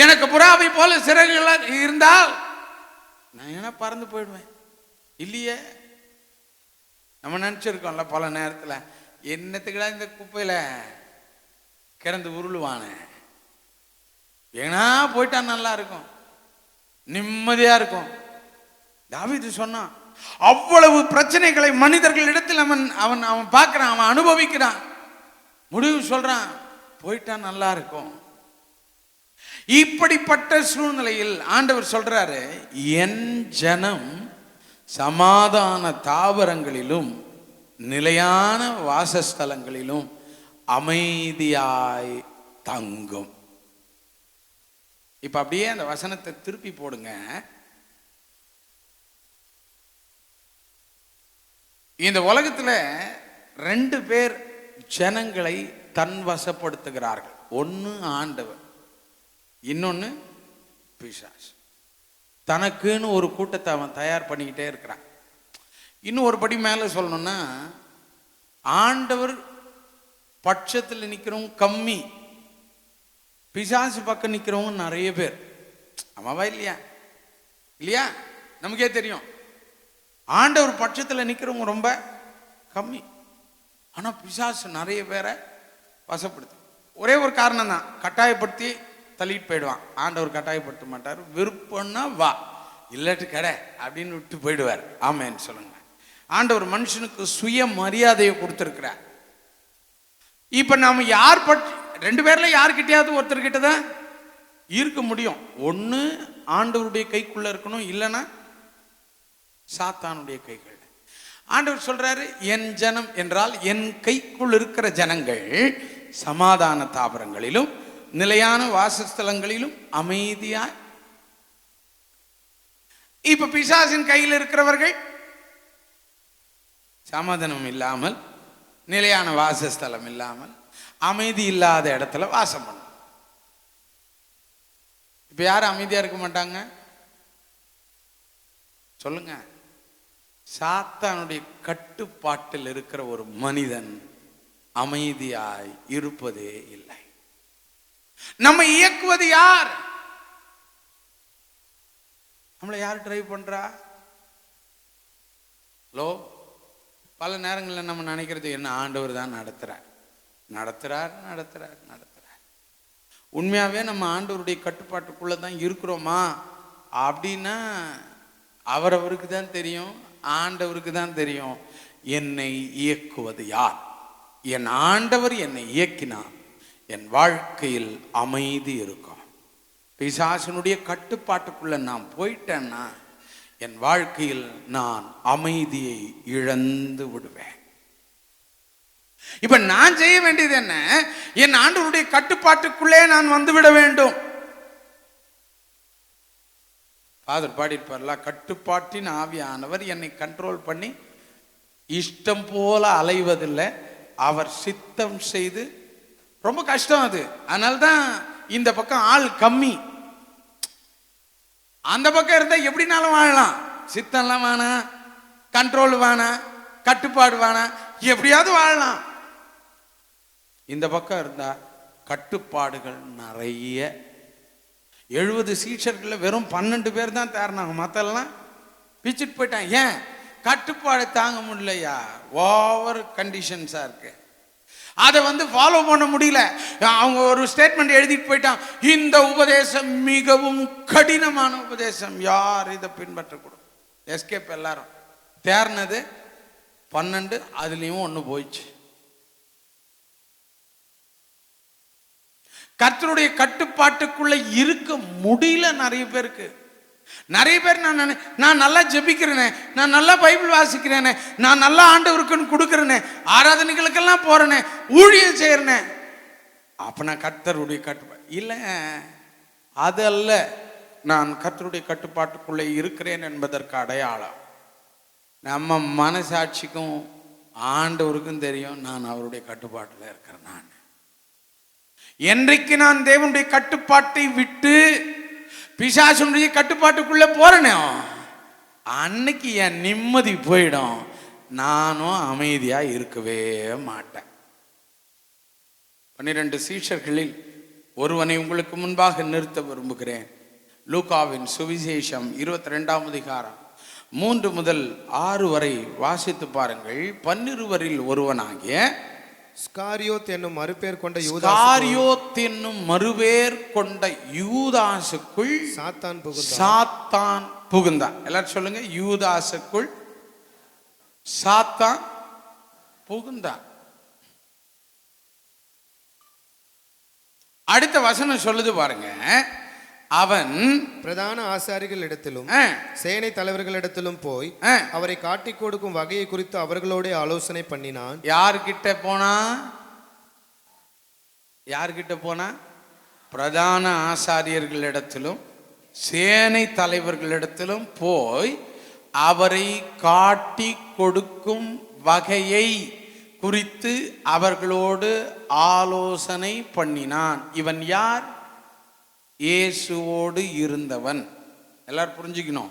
எனக்கு புறாவை போல சிறகுகள் இருந்தால் நான் ஏன்னா பறந்து போயிடுவேன். இல்லையே, நம்ம நினைச்சிருக்கோம்ல பல நேரத்தில், என்னத்துக்குடா இந்த குப்பையில கிடந்து உருளுவான, ஏன்னா போயிட்டா நல்லா இருக்கும், நிம்மதியா இருக்கும். தாவீது சொன்னான், அவ்வளவு பிரச்சனைகளை மனிதர்களிடத்தில் அவன் அவன் அவன் பார்க்கிறான், அவன் அனுபவிக்கிறான். முடிவு சொல்றான், போயிட்டா நல்லா இருக்கும். இப்படிப்பட்ட சூழ்நிலையில் ஆண்டவர் சொல்றாரு, என் ஜனம் சமாதான தாவரங்களிலும் நிலையான வாசஸ்தலங்களிலும் அமைதியாய் தங்கும். இப்ப அப்படியே அந்த வசனத்தை திருப்பி போடுங்க. இந்த உலகத்துல 2 பேர் ஜனங்களை தன் வசப்படுத்துகிறார்கள். ஒன்னு ஆண்டவர், இன்னொன்னு பிசாசு. தனக்குன்னு ஒரு கூட்டத்தை அவன் தயார் பண்ணிக்கிட்டே இருக்கிறான். இன்னும் ஒரு படி மேல சொல்லணும்னா, ஆண்டவர் பட்சத்தில் நிற்கிறவங்க கம்மி, பிசாசு பக்கம் நிற்கிறவங்க நிறைய பேர். ஆமாவா இல்லையா? இல்லையா? நமக்கே தெரியும். ஆண்டவர் பட்சத்தில் நிற்கிறவங்க ரொம்ப கம்மி, ஆனா பிசாசு நிறைய பேரை வசப்படுத்து. ஒரே ஒரு காரணம் தான், கட்டாயப்படுத்தி தள்ளிட்டு போயிடுவான். ஆண்டவர் கட்டாயப்படுத்த மாட்டார், விருப்பம்னா வா, இல்லாட்டு கடை அப்படின்னு விட்டு போயிடுவார். ஆமேன்னு சொல்லுங்க. ஆண்டவர் மனுஷனுக்கு சுய மரியாதையை கொடுத்திருக்கிறார். இப்ப நாம யார் 2 பேர்ல யார்கிட்டயாவது ஒருத்தர்கிட்ட தான் இருக்க முடியும். ஒண்ணு ஆண்டவருடைய கைக்குள்ள இருக்கணும், இல்லைன்னா சாத்தானுடைய கைகள். ஆண்டவர் சொல்றாரு, என் ஜனம் என்றால் என் கைக்குள் இருக்கிற ஜனங்கள் சமாதான தாபரங்களிலும் நிலையான வாசஸ்தலங்களிலும் அமைதியா. இப்ப பிசாசின் கையில் இருக்கிறவர்கள் சமாதானம் இல்லாமல், நிலையான வாசஸ்தலம் இல்லாமல், அமைதி இல்லாத இடத்துல வாசம் பண்ணும். இப்ப யாரும் அமைதியா இருக்க மாட்டாங்க சொல்லுங்க? சாத்தானுடைய கட்டுப்பாட்டில் இருக்கிற ஒரு மனிதன் அமைதியாய் இருப்பதே இல்லை. நம்ம இயக்குவது யார்? நம்மளை யார் டிரைவ் பண்றா? லோ பல நேரங்களில் நம்ம நினைக்கிறது என்ன, ஆண்டவர் தான் நடத்துறார். உண்மையாவே நம்ம ஆண்டவருடைய கட்டுப்பாட்டுக்குள்ள தான் இருக்கிறோமா அப்படின்னா அவரவருக்கு தான் தெரியும், ஆண்டவருக்கு தான் தெரியும். என்னை இயக்குவது யார்? என் ஆண்டவர் என்னை இயக்கினார், என் வாழ்க்கையில் அமைதி இருக்கும். பிசாசினுடைய கட்டுப்பாட்டுக்குள்ள நான் போயிட்டேன்னா என் வாழ்க்கையில் நான் அமைதியை இழந்து விடுவேன். இப்ப நான் செய்ய வேண்டியது என்ன? என் ஆண்டவருடைய கட்டுப்பாட்டுக்குள்ளே நான் வந்துவிட வேண்டும். ஃபாதர் பாடியிருப்பார்ல, கட்டுப்பாட்டின் ஆவியானவர் என்னை கண்ட்ரோல் பண்ணி இஷ்டம் போல அலைவதில்லை, அவர் சித்தம் செய்து. ரொம்ப கஷ்டம் அது. அதனால்தான் இந்த பக்கம் ஆள் கம்மி. அந்த பக்கம் இருந்தா எப்படினாலும் வாழலாம். சித்தம்லாம் வேணாம், கண்ட்ரோல் வேணாம், கட்டுப்பாடு வேணாம், எப்படியாவது வாழலாம். இந்த பக்கம் இருந்தா கட்டுப்பாடுகள் நிறைய. 70 சீஷர்கள் வெறும் 12 பேர் தான் தேர்னாங்க, மத்தெல்லாம் பிச்சுட்டு போயிட்டான். ஏன்? கட்டுப்பாடு தாங்க முடியலையா, ஓவர் கண்டிஷன்ஸா இருக்கு. அதை ஃபாலோ பண்ண முடியல. அவங்க ஒரு ஸ்டேட்மெண்ட் எழுதிட்டு போயிட்டான், இந்த உபதேசம் மிகவும் கடினமான உபதேசம், யார் இதை பின்பற்றக்கூடும். எஸ்கேப். எல்லாரும் தேர்னது 12, அதுலயும் 1 போயிடுச்சு. கர்த்தருடைய கட்டுப்பாட்டுக்குள்ள இருக்க முடியல நிறைய பேருக்கு. நிறைய பேர் நான் நல்லா ஜெபிக்கிறேனே, நான் நல்லா பைபிள் வாசிக்கிறேனே, நான் நல்லா ஆண்டவருக்குன்னு கொடுக்குறேனே, ஆராதனைகளுக்கெல்லாம் போறேனே, ஊழியம் செய்யறேனே, அப்ப நான் கர்த்தருடைய கட்டுப்பாடு இல்லை. அது அல்ல நான் கர்த்தருடைய கட்டுப்பாட்டுக்குள்ளே இருக்கிறேன் என்பதற்கு அடையாளம். நம்ம மனசாட்சிக்கும் ஆண்டவருக்கும் தெரியும் நான் அவருடைய கட்டுப்பாட்டில் இருக்கிறேன். நான் என்றைக்கு நான் தேவனுடைய கட்டுப்பாட்டை விட்டு பிசாசுடைய கட்டுப்பாட்டுக்குள்ள போறேனோ அன்னைக்கு என் நிம்மதி போயிடும். நானும் அமைதியா இருக்கவே மாட்டேன். 12 சீஷர்களில் ஒருவனை உங்களுக்கு முன்பாக நிறுத்த விரும்புகிறேன். லூக்காவின் சுவிசேஷம் 22ஆம் அதிகாரம் 3 முதல் 6 வரை வாசித்து பாருங்கள். 12 ஒருவனாகிய
ஸ்காரியோத் என்னும் மறுபேர் கொண்ட யூதாசுக்குள் சாத்தான்
புகுந்தான். எல்லாரும் சொல்லுங்க, யூதாசுக்குள் சாத்தான் புகுந்தான். அடுத்த வசனம் சொல்லுது பாருங்க, அவன்
பிரதான ஆசாரிகளிடத்திலும் சேனை தலைவர்களிடத்திலும் போய் அவரை காட்டிக் கொடுக்கும் வகையை குறித்து அவர்களோட ஆலோசனை பண்ணினான்.
யார்கிட்ட போனா? பிரதான ஆசாரியர்களிடத்திலும் சேனை தலைவர்களிடத்திலும் போய் அவரை காட்டி கொடுக்கும் வகையை குறித்து அவர்களோடு ஆலோசனை பண்ணினான். இவன் யார்? இயேசுவோடு இருந்தவன். எல்லாரும் புரிஞ்சுக்கணும்,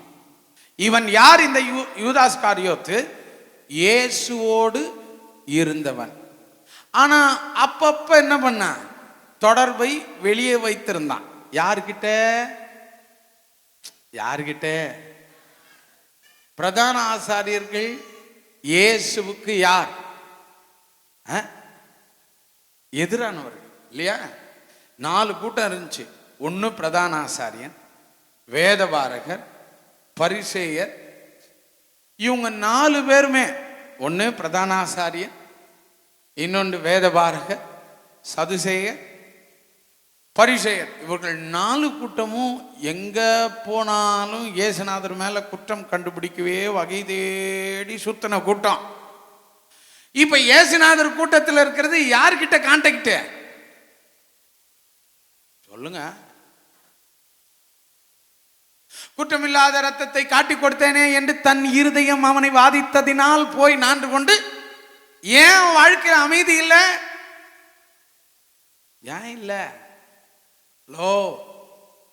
இவன் யார்? இந்த யூதாஸ்காரியோத்து இயேசுவோடு இருந்தவன். ஆனா அப்பப்ப என்ன பண்ண? தொடர்பை வெளியே வைத்திருந்தான். யார்கிட்ட? பிரதான ஆசாரியர்கள் இயேசுவுக்கு யார்? எதிரானவர்கள் இல்லையா? 4 கூட்டம் இருந்துச்சு. ஒன்று பிரதான ஆசாரியன், வேதபாரகர், பரிசேயர். இவங்க 4 பேருமே, ஒன்று பிரதான ஆசாரியன், இன்னொன்று வேதபாரகர், சதுசேயர், பரிசேயர். இவர்கள் 4 கூட்டமும் எங்க போனாலும் இயேசுநாதர் மேல குற்றம் கண்டுபிடிக்கவே வகை தேடி சுத்தின கூட்டம். இப்ப இயேசுநாதர் கூட்டத்தில் இருக்கிறது யார்கிட்ட கான்டாக்ட் சொல்லுங்க? குற்றமில்லாத ரத்தத்தை காட்டி கொடுத்தேனே என்று தன் இருதயம் அவனை வாதித்ததினால் போய் நான்று கொண்டு, ஏன் வாழ்க்கையில் அமைதி இல்லை? ஏன் இல்லை?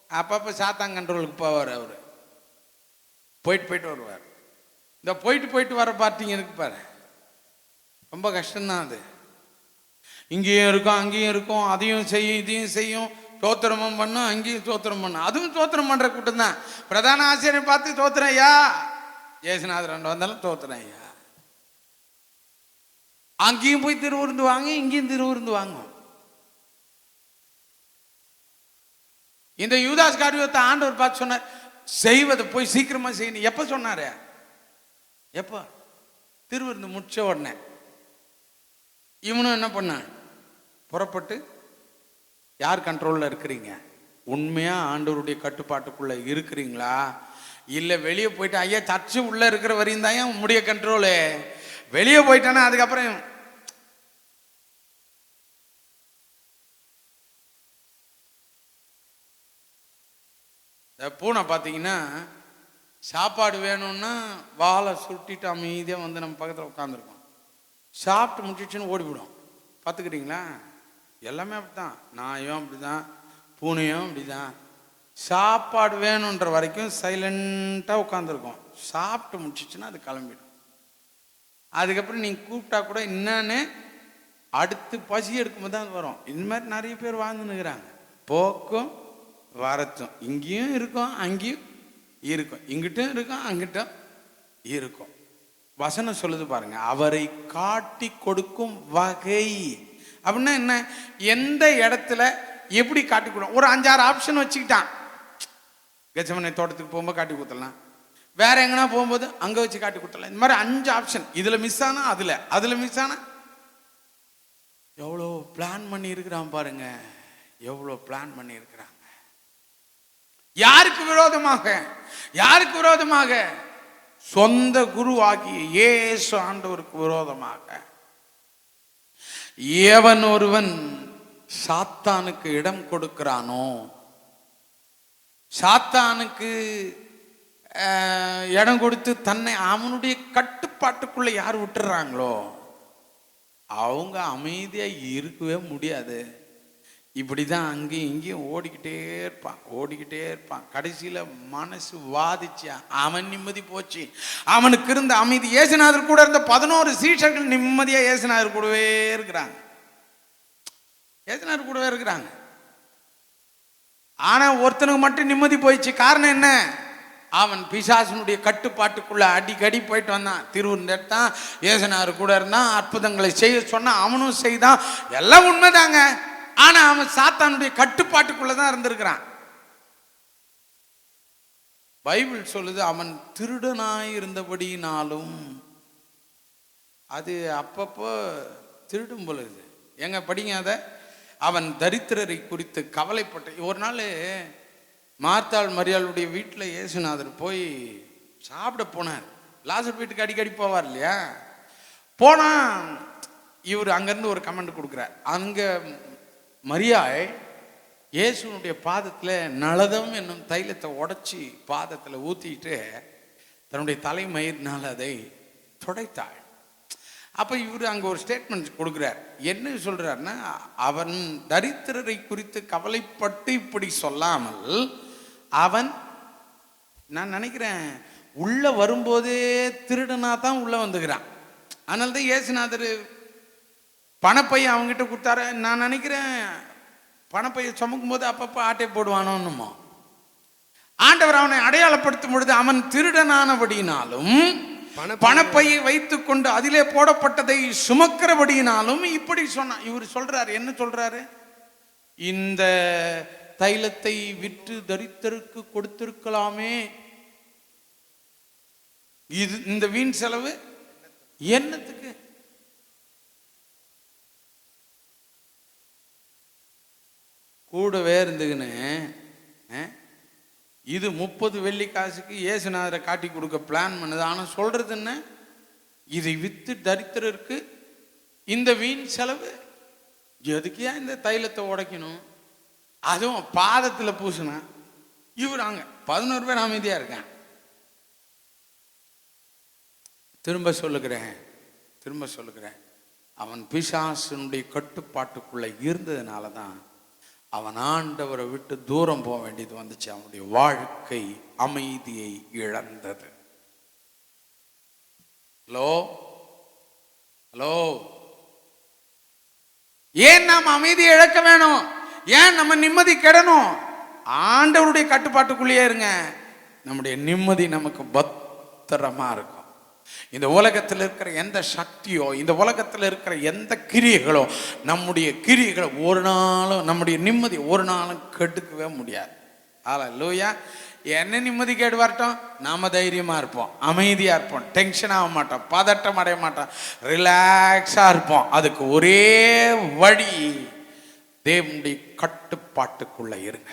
அப்பப்ப சாத்தான் கண்ட்ரோலுக்கு போவார். அவரு போயிட்டு வருவார். இந்த போயிட்டு வர பார்ட்டிங்க இருக்கு பாரு, ரொம்ப கஷ்டம்தான் அது. இங்கேயும் இருக்கும் அங்கேயும் இருக்கும், அதையும் செய்யும் இதையும் செய்யும், தோத்திரமும் பண்ணும், அங்கேயும் தோத்திரம் பண்ணும். அதுவும் தோத்திரம் பண்ற கூட்டம் தான். பிரதான ஆசிரியரை பார்த்து தோத்திரம் ஐயா, இயேசுநாதர் வந்தாலும் தோத்திரம் ஐயா. அங்கேயும் போய் திருவிருந்து வாங்க, இங்கேயும் திருவிருந்து வாங்கும். இந்த யூதாஸ்காரியோத்தை ஆண்டவர் பார்த்து சொன்னார், செய்வதை போய் சீக்கிரமா செய்யணும். எப்ப சொன்னாரு? எப்ப? திருவிருந்து முடிச்ச உடனே. இவனும் என்ன பண்ணான்? புறப்பட்டு, யார் கண்ட்ரோல்ல இருக்கிறீங்க? உண்மையா ஆண்டவருடைய கட்டுப்பாட்டுக்குள்ள இருக்கிறீங்களா? இல்ல வெளியே போயிட்டு, ஐயா சர்ச்சு உள்ள இருக்கிற வரையும் தான் உம்முடைய கண்ட்ரோலு, வெளியே போயிட்டானா அதுக்கப்புறம் பூனை பார்த்தீங்கன்னா சாப்பாடு வேணும்னா வாழை சுட்டிட்டு அமைதியாக வந்து நம்ம பக்கத்தில் உட்காந்துருக்கோம். சாப்பிட்டு முடிச்சிச்சுன்னு ஓடிவிடும். பார்த்துக்கிறீங்களா? எல்லாமே அப்படித்தான். நாயும் அப்படிதான், பூனையும் அப்படிதான். சாப்பாடு வேணுன்ற வரைக்கும் சைலண்டாக உட்காந்துருக்கோம். சாப்பிட்டு முடிச்சிச்சுன்னா அது கிளம்பிடும். அதுக்கப்புறம் நீங்கள் கூப்பிட்டா கூட என்னன்னு அடுத்து பசி எடுக்கும்போது தான் அது வரும். இந்த மாதிரி நிறைய பேர் வாழ்ந்துன்னுக்குறாங்க. போக்கும் வரத்தும் இங்கேயும் இருக்கும் அங்கேயும் இருக்கும், இங்கிட்டும் இருக்கும் அங்கிட்டும் இருக்கும். வசனம் சொல்லுது பாருங்க, அவரை காட்டி கொடுக்கும் வகை அப்படின்னா என்ன? எந்த இடத்துல எப்படி காட்டி கொடுக்கும்? ஒரு 5-6 ஆப்ஷன் வச்சுக்கிட்டான். கெத்செமனே தோட்டத்துக்கு போகும்போது காட்டி கொடுத்துடலாம், வேற எங்கன்னா போகும்போது அங்க வச்சு காட்டி கொடுத்துடலாம். இந்த மாதிரி 5 ஆப்ஷன். இதுல மிஸ் ஆனா அதுல மிஸ் ஆனா எவ்வளோ பிளான் பண்ணி இருக்கிறான் பாருங்க. எவ்வளோ பிளான் பண்ணியிருக்கிறாங்க. யாருக்கு விரோதமாக? யாருக்கு விரோதமாக? சொந்த குருவாகிய இயேசு ஆண்டவருக்கு விரோதமாக. எவன் ஒருவன் சாத்தானுக்கு இடம் கொடுக்கிறானோ, சாத்தானுக்கு இடம் கொடுத்து தன்னை அவனுடைய கட்டுப்பாட்டுக்குள்ள யார் விட்டுறாங்களோ அவங்க அமைதியா இருக்கவே முடியாது. இப்படிதான் அங்கேயும் இங்கேயும் ஓடிக்கிட்டே இருப்பான். கடைசியில மனசு வாதிச்சு அவன் நிம்மதி போச்சு. அவனுக்கு இருந்த அமைதி, இயேசுநாதர் கூட இருந்த 11 சீஷர்கள் நிம்மதியா இயேசுநாதர் கூடவே இருக்கிறாங்க. இயேசுநாதர் கூடவே இருக்கிறாங்க. ஆனா ஒருத்தனுக்கு மட்டும் நிம்மதி போயிடுச்சு. காரணம் என்ன? அவன் பிசாசனுடைய கட்டுப்பாட்டுக்குள்ள அடிக்கடி போயிட்டு வந்தான். திருவுருந்தான், இயேசுநாதர் கூட இருந்தான், அற்புதங்களை செய்ய சொன்னா அவனும் செய்தான். எல்லாம் உண்மைதாங்க. ஆனா அவன் சாத்தானுடைய கட்டுப்பாட்டுக்குள்ளதான் இருந்திருக்கிறான். பைபிள் சொல்லுது அவன் திருடனாய் இருந்தபடினாலும். அது அப்பப்போ திருடும் பொழுது எங்க படிங்க அத. அவன் தரித்திரரை குறித்து கவலைப்பட்ட. ஒரு நாள் மார்த்தாள் மரியாளுடைய வீட்டில் இயேசுநாதர் போய் சாப்பிட போனார். லாசர் வீட்டுக்கு அடிக்கடி போவார் இல்லையா? போனா இவர் அங்கேருந்து ஒரு கமெண்ட் கொடுக்குறார். அங்கே மரியாள் இயேசுனுடைய பாதத்தில் நளதம் என்னும் தைலத்தை உடைச்சி பாதத்தில் ஊற்றிட்டு தன்னுடைய தலைமயிரினால் அதை துடைத்தாள். அப்போ இவர் அங்கே ஒரு ஸ்டேட்மெண்ட் கொடுக்குறார். என்ன சொல்றாருன்னா, அவன் தரித்திரரை குறித்து கவலைப்பட்டு இப்படி சொல்லாமல் அவன், நான் நினைக்கிறேன் உள்ள வரும்போதே திருடனா தான் உள்ள வந்துக்கிறான். அதனால தான் இயேசுநாதர் பணப்பையை அவங்ககிட்ட கொடுத்தாரு. நான் நினைக்கிறேன் பணப்பையை சுமக்கும் போது அப்பப்போ ஆட்டை போடுவானோன்னுமோ. ஆண்டவர் அவனை அடையாளப்படுத்தும் பொழுது அவன் திருடனானபடினாலும் பணப்பையை வைத்துக் கொண்டு அதிலே போடப்பட்டதை சுமக்கிறபடினாலும் இப்படி சொன்னான். இவர் சொல்றாரு, என்ன சொல்றாரு? இந்த தைலத்தை விற்று தரித்திரருக்கு கொடுத்திருக்கலாமே, இது இந்த வீண் செலவு என்னத்துக்கு? கூடவே இருந்துக்குன்னு இது 30 வெள்ளி காசுக்கு இயேசுநாதரை காட்டி கொடுக்க பிளான் பண்ணுது. ஆனால் சொல்றது என்ன? இதை வித்து தரித்திரருக்கு இந்த வீண் செலவு எதுக்கு? ஏன் இந்த தைலத்தை உடைக்கணும்? அதுவும் பாதத்தில் பூசினா. இவர் அங்க 11 பேர் அமைதியா இருக்கான். திரும்ப சொல்லுகிறேன் அவன் பிசாசனுடைய கட்டுப்பாட்டுக்குள்ள இருந்ததுனால தான் அவன் ஆண்டவரை விட்டு தூரம் போக வேண்டியது வந்துச்சு. அவனுடைய வாழ்க்கை அமைதியை இழந்தது. ஹலோ, ஏன் நாம் அமைதியை இழக்க வேணும்? ஏன் நம்ம நிம்மதி கெடணும்? ஆண்டவருடைய கட்டுப்பாட்டுக்குள்ளேயே இருங்க. நம்முடைய நிம்மதி நமக்கு பத்திரமா இருக்கும். இந்த உலகத்தில் இருக்கிற எந்த சக்தியோ, இந்த உலகத்தில் இருக்கிற எந்த கிரியைகளோ, நம்முடைய கிரியைகளை ஒரு நாளும், நம்முடைய நிம்மதி ஒரு நாளும் கெடுக்கவே முடியாது. ஹல்லேலூயா. என்ன நிம்மதி கேடு வரட்டும், நாம தைரியமா இருப்போம், அமைதியா இருப்போம், டென்ஷன் ஆக மாட்டோம், பதட்டம் அடைய மாட்டோம், ரிலாக்ஸா இருப்போம். அதுக்கு ஒரே வழி, தேவனுடைய கட்டுப்பாட்டுக்குள்ள இருங்க.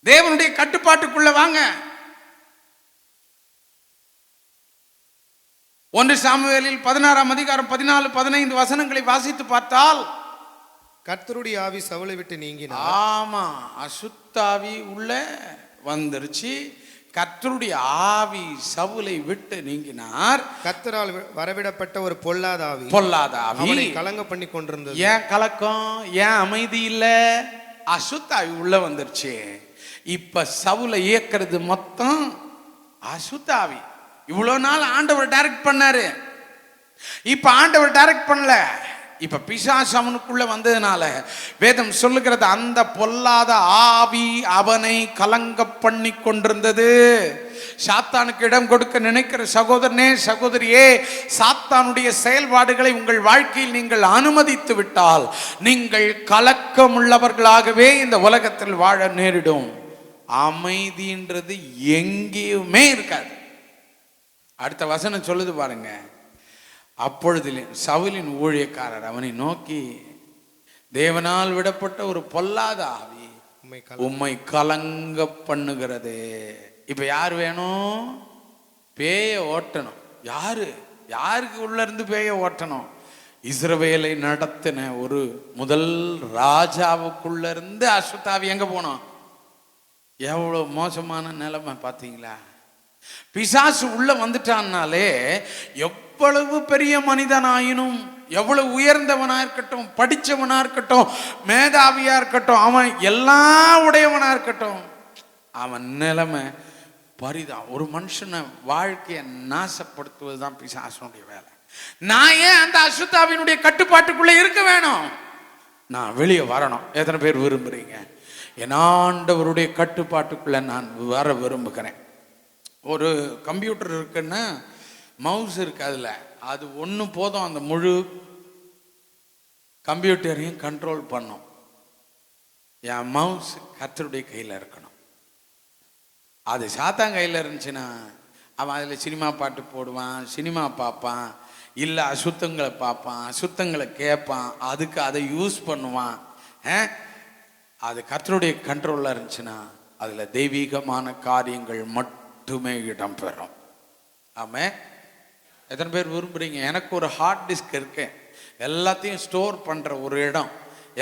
தேவனுடைய கட்டுப்பாட்டுக்குள்ள வாங்க. 1 சாமுவேலில் 16ஆம் அதிகாரம் 14-15 வசனங்களை வாசித்து பார்த்தால்,
கர்த்தருடைய ஆவி சவுலை விட்டு நீங்கினார்.
ஆமா, அசுத்தாவி உள்ள வந்துருச்சு. கர்த்தருடைய ஆவி சவுலை விட்டு நீங்கினார்.
கர்த்தரால் வரவிடப்பட்ட ஒரு பொல்லாத ஆவி அவனை கலங்க பண்ணி கொண்டிருந்தது.
ஏன் கலக்கம்? ஏன் அமைதி இல்ல? அசுத்தாவி உள்ள வந்துருச்சு. இப்ப சவுலை இயக்கிறது மொத்தம் அசுத்தாவி. இவ்வளவு நாள் ஆண்டவர் டைரக்ட் பண்ணாரு, இப்ப ஆண்டவர் டைரக்ட் பண்ணல. இப்ப பிசாசு அவனுக்குள்ள வந்ததுனால வேதம் சொல்லுகிறது, அந்த பொல்லாத ஆவி அவனை கலங்க பண்ணி கொண்டிருந்தது. சாத்தானுக்கு இடம் கொடுக்க நினைக்கிற சகோதரனே, சகோதரியே, சாத்தானுடைய செயல்பாடுகளை உங்கள் வாழ்க்கையில் நீங்கள் அனுமதித்து விட்டால் நீங்கள் கலக்கம் உள்ளவர்களாகவே இந்த உலகத்தில் வாழ நேரிடும். அமைதின்றது எங்கேயுமே இருக்காது. அடுத்த வசனம் சொல்லுது பாருங்க. அப்பொழுது சவுலின் ஊழியக்காரர் அவனை நோக்கி, தேவனால் விடப்பட்ட ஒரு பொல்லாத ஆவி உம்மை கலங்க பண்ணுகிறது. இப்ப யார் வேணும்? பேய ஓட்டணும். யாருக்கு உள்ள இருந்து பேய ஓட்டணும்? இஸ்ரவேலை நடத்தின ஒரு முதல் ராஜாவுக்குள்ள இருந்து அசுத்தாவி எங்க போனோம்? எவ்வளவு மோசமான நிலைமை பார்த்தீங்களா? பிசாசு உள்ள வந்துட்டான்னாலே எவ்வளவு பெரிய மனிதனாயினும், எவ்வளவு உயர்ந்தவனா இருக்கட்டும், படிச்சவனா இருக்கட்டும், மேதாவியா இருக்கட்டும், அவன் எல்லாம் உடையவனா இருக்கட்டும், அவன் நிலைமை பரிதான். ஒரு மனுஷனை வாழ்க்கையை நாசப்படுத்துவதுதான் பிசாசுனுடைய வேலை. நான் ஏன் அந்த அசுத்தாவினுடைய கட்டுப்பாட்டுக்குள்ள இருக்க வேணும்? நான் வெளியே வரணும். எத்தனை பேர் விரும்புறீங்க? என் ஆண்டவருடைய கட்டுப்பாட்டுக்குள்ள நான் வர விரும்புகிறேன். ஒரு கம்ப்யூட்டர் இருக்குன்னா மவுஸ் இருக்கு, அது ஒன்று போதும் அந்த முழு கம்ப்யூட்டரையும் கண்ட்ரோல் பண்ணும். என் மவுஸ் கர்த்தருடைய கையில் இருக்கணும். அது சாத்தான் கையில் இருந்துச்சுன்னா அவன் அதில் சினிமா பாட்டு போடுவான், சினிமா பார்ப்பான், இல்லை அசுத்தங்களை பார்ப்பான், அசுத்தங்களை கேட்பான், அதுக்கு அதை யூஸ் பண்ணுவான். அது கர்த்தருடைய கண்ட்ரோலில் இருந்துச்சுன்னா அதில் தெய்வீகமான காரியங்கள் மட்டுமே இடம்பெறும். ஆமாம். எத்தனை பேர் விரும்புகிறீங்க? எனக்கு ஒரு ஹார்ட் டிஸ்க் இருக்கு, எல்லாத்தையும் ஸ்டோர் பண்ணுற ஒரு இடம்,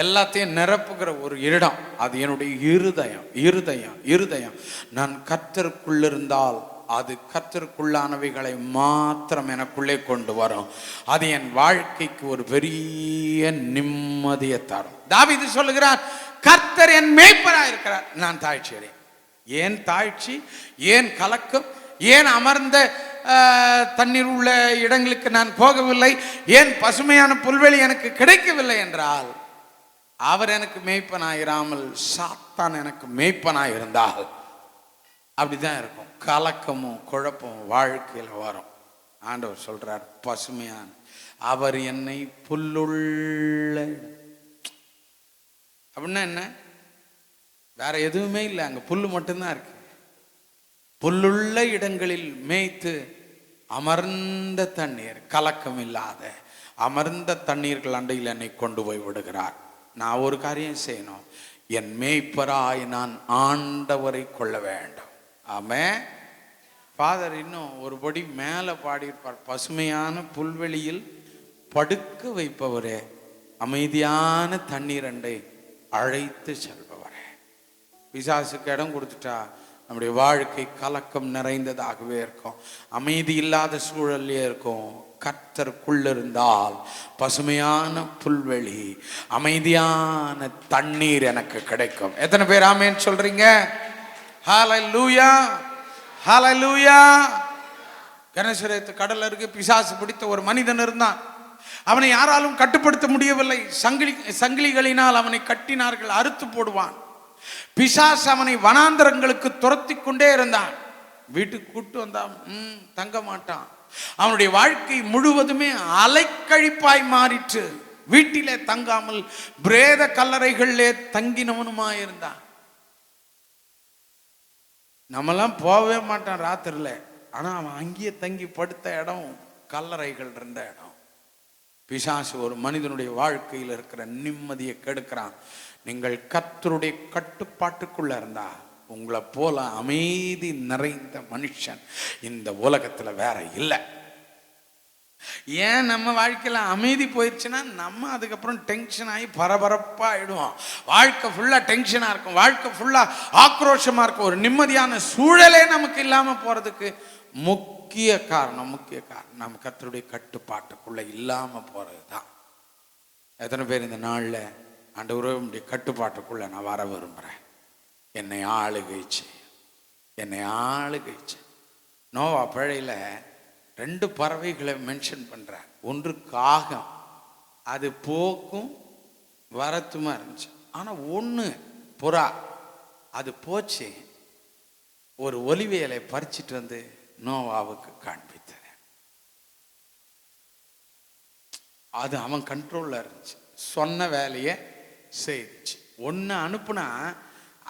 எல்லாத்தையும் நிரப்புகிற ஒரு இடம், அது என்னுடைய இருதயம். நான் கர்த்தருக்குள்ளிருந்தால் அது கர்த்தருக்குள்ளானவைகளை மாத்திரம் எனக்குள்ளே கொண்டு வரும். அது என் வாழ்க்கைக்கு ஒரு பெரிய நிம்மதியை தரும். தாவீது சொல்லுகிறார், கர்த்தர் என் மேய்ப்பராக இருக்கிறார், நான் தாழ்ச்சி அடையேன். ஏன் தாழ்ச்சி? ஏன் கலக்கம்? ஏன் அமர்ந்த தண்ணீர் உள்ள இடங்களுக்கு நான் போகவில்லை? ஏன் பசுமையான புல்வெளி எனக்கு கிடைக்கவில்லை என்றால், அவர் எனக்கு மேய்ப்பனாயிராமல் சாத்தான் எனக்கு மேய்ப்பனாயிருந்தால் அப்படிதான் இருக்கும். கலக்கமும் குழப்பமும் வாழ்க்கையில் வரும். ஆண்டவர் சொல்றார், பசுமையான அவர் என்னை புல்லுள்ள, அப்படின்னா என்ன? வேற எதுவுமே இல்லை, அங்க புல்லு மட்டும்தான் இருக்கு. புல்லுள்ள இடங்களில் மேய்த்து அமர்ந்த தண்ணீர், கலக்கம் இல்லாத அமர்ந்த தண்ணீர்கள் அண்டையில் என்னை கொண்டு போய் விடுகிறார். நான் ஒரு காரியம் செய்யணும், என் மேய்ப்பராய் நான் ஆண்டவரை கொள்ள வேண்டும். ஆமென். ஃபாதர் இன்னும் ஒரு படி மேலே பாடியிருப்பார், பசுமையான புல்வெளியில் படுக்க வைப்பவரே, அமைதியான தண்ணீர் அண்டை அழைத்து செல்பவரே. பிசாசுக்கு இடம் கொடுத்துட்டா நம்முடைய வாழ்க்கை கலக்கம் நிறைந்ததாகவே இருக்கும், அமைதி இல்லாத சூழல்லே இருக்கும். கர்த்தருக்குள்ள இருந்தால் பசுமையான புல்வெளி, அமைதியான தண்ணீர் எனக்கு கிடைக்கும். எத்தனை பேர் ஆமென் சொல்றீங்க? ஹல்லேலூயா, ஹல்லேலூயா. கனசரேத்து கடல் அருகே பிசாசு பிடித்த ஒரு மனிதன் இருந்தான். அவனை யாராலும் கட்டுப்படுத்த முடியவில்லை. சங்கிலிகளினால் அவனை கட்டினார்கள், அறுத்து போடுவான். பிசாசு அவனை வனாந்தரங்களுக்கு துரத்தி கொண்டே இருந்தான். வீட்டுக்கு கூட்டு வந்தான், தங்க மாட்டான். அவனுடைய வாழ்க்கை முழுவதுமே அலைக்கழிப்பாய் மாறிற்று. வீட்டிலே தங்காமல் பிரேத கல்லறைகளிலே தங்கினவனுமாயிருந்தான். நம்மெல்லாம் போகவே மாட்டான் ராத்திரில, ஆனா அவன் அங்கேயே தங்கி படுத்த இடம் கல்லறைகள் இருந்த இடம். பிசாசு ஒரு மனிதனுடைய வாழ்க்கையில் இருக்கிற நிம்மதியை கெடுக்கிறான். நீங்கள் கர்த்தருடைய கட்டுப்பாட்டுக்குள்ள இருந்தா உங்களை போல அமைதி நிறைந்த மனுஷன் இந்த உலகத்துல வேற இல்லை. ஏன் நம்ம வாழ்க்கையில அமைதி போயிடுச்சுன்னா நம்ம அதுக்கப்புறம் டென்ஷன் ஆகி பரபரப்பா ஆயிடுவோம். வாழ்க்கை ஃபுல்லா டென்ஷனா இருக்கும், வாழ்க்கை ஃபுல்லா ஆக்ரோஷமா இருக்கும். ஒரு நிம்மதியான சூழலே நமக்கு இல்லாம போறதுக்கு முக்கிய காரணம் நம்ம கர்த்தருடைய கட்டுப்பாட்டுக்குள்ள இல்லாம போறதுதான். எத்தனை பேர் இந்த நாள்ல ஆண்டவருடைய கட்டுப்பாட்டுக்குள்ள நான் வர விரும்புறேன்? என்னை ஆளுகை நோவா பழையில 2 பறவைகளை மென்ஷன் பண்றார். ஒன்று காகம், அது போக்கும் வரத்துமா இருந்துச்சு. ஆனா ஒண்ணு புறா, அது போச்சு, ஒரு ஒலிவேலை பறிச்சிட்டு வந்து நோவாவுக்கு காண்பித்தார். அது அவன் கண்ட்ரோல்ல இருந்துச்சு, சொன்ன வேலையை செய்துச்சு. ஒன்னு அனுப்புனா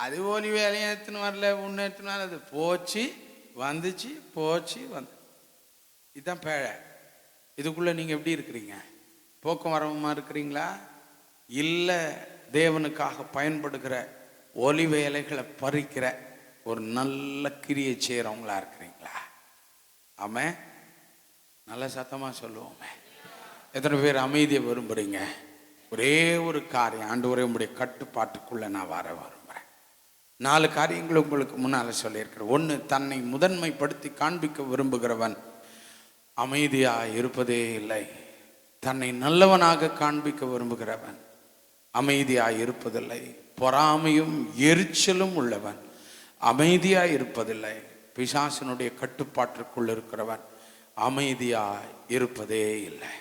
அது ஒலி வேலையை எடுத்துன்னு வரல, ஒன்று எடுத்துன்னு வரல, அது போச்சு வந்துச்சு, போச்சு வந்து. இதுதான் பேழை. இதுக்குள்ள நீங்க எப்படி இருக்கிறீங்க? போக்கும் வரவுமா இருக்கிறீங்களா? இல்லை தேவனுக்காக பயன்படுகிற ஒலிவ இலைகளை பறிக்கிற ஒரு நல்ல கிரியை செய்கிறவங்களா இருக்கிறீங்களா? ஆமே, நல்ல சத்தமாக சொல்லுவோமே. எத்தனை பேர் அமைதியை விரும்புகிறீங்க? ஒரே ஒரு காரியம், ஆண்டவரே உம்முடைய கட்டுப்பாட்டுக்குள்ளே நான் வர விரும்புகிறேன். 4 காரியங்கள் உங்களுக்கு முன்னால் சொல்லியிருக்கிறேன். 1, தன்னை முதன்மைப்படுத்தி காண்பிக்க விரும்புகிறவன் அமைதியாக இருப்பதே இல்லை. தன்னை நல்லவனாக காண்பிக்க விரும்புகிறவன் அமைதியாக இருப்பதில்லை. பொறாமையும் எரிச்சலும் உள்ளவன் அமைதியாக இருப்பதில்லை. பிசாசினுடைய கட்டுப்பாட்டிற்குள் இருக்கிறவன் அமைதியாக இருப்பதே இல்லை.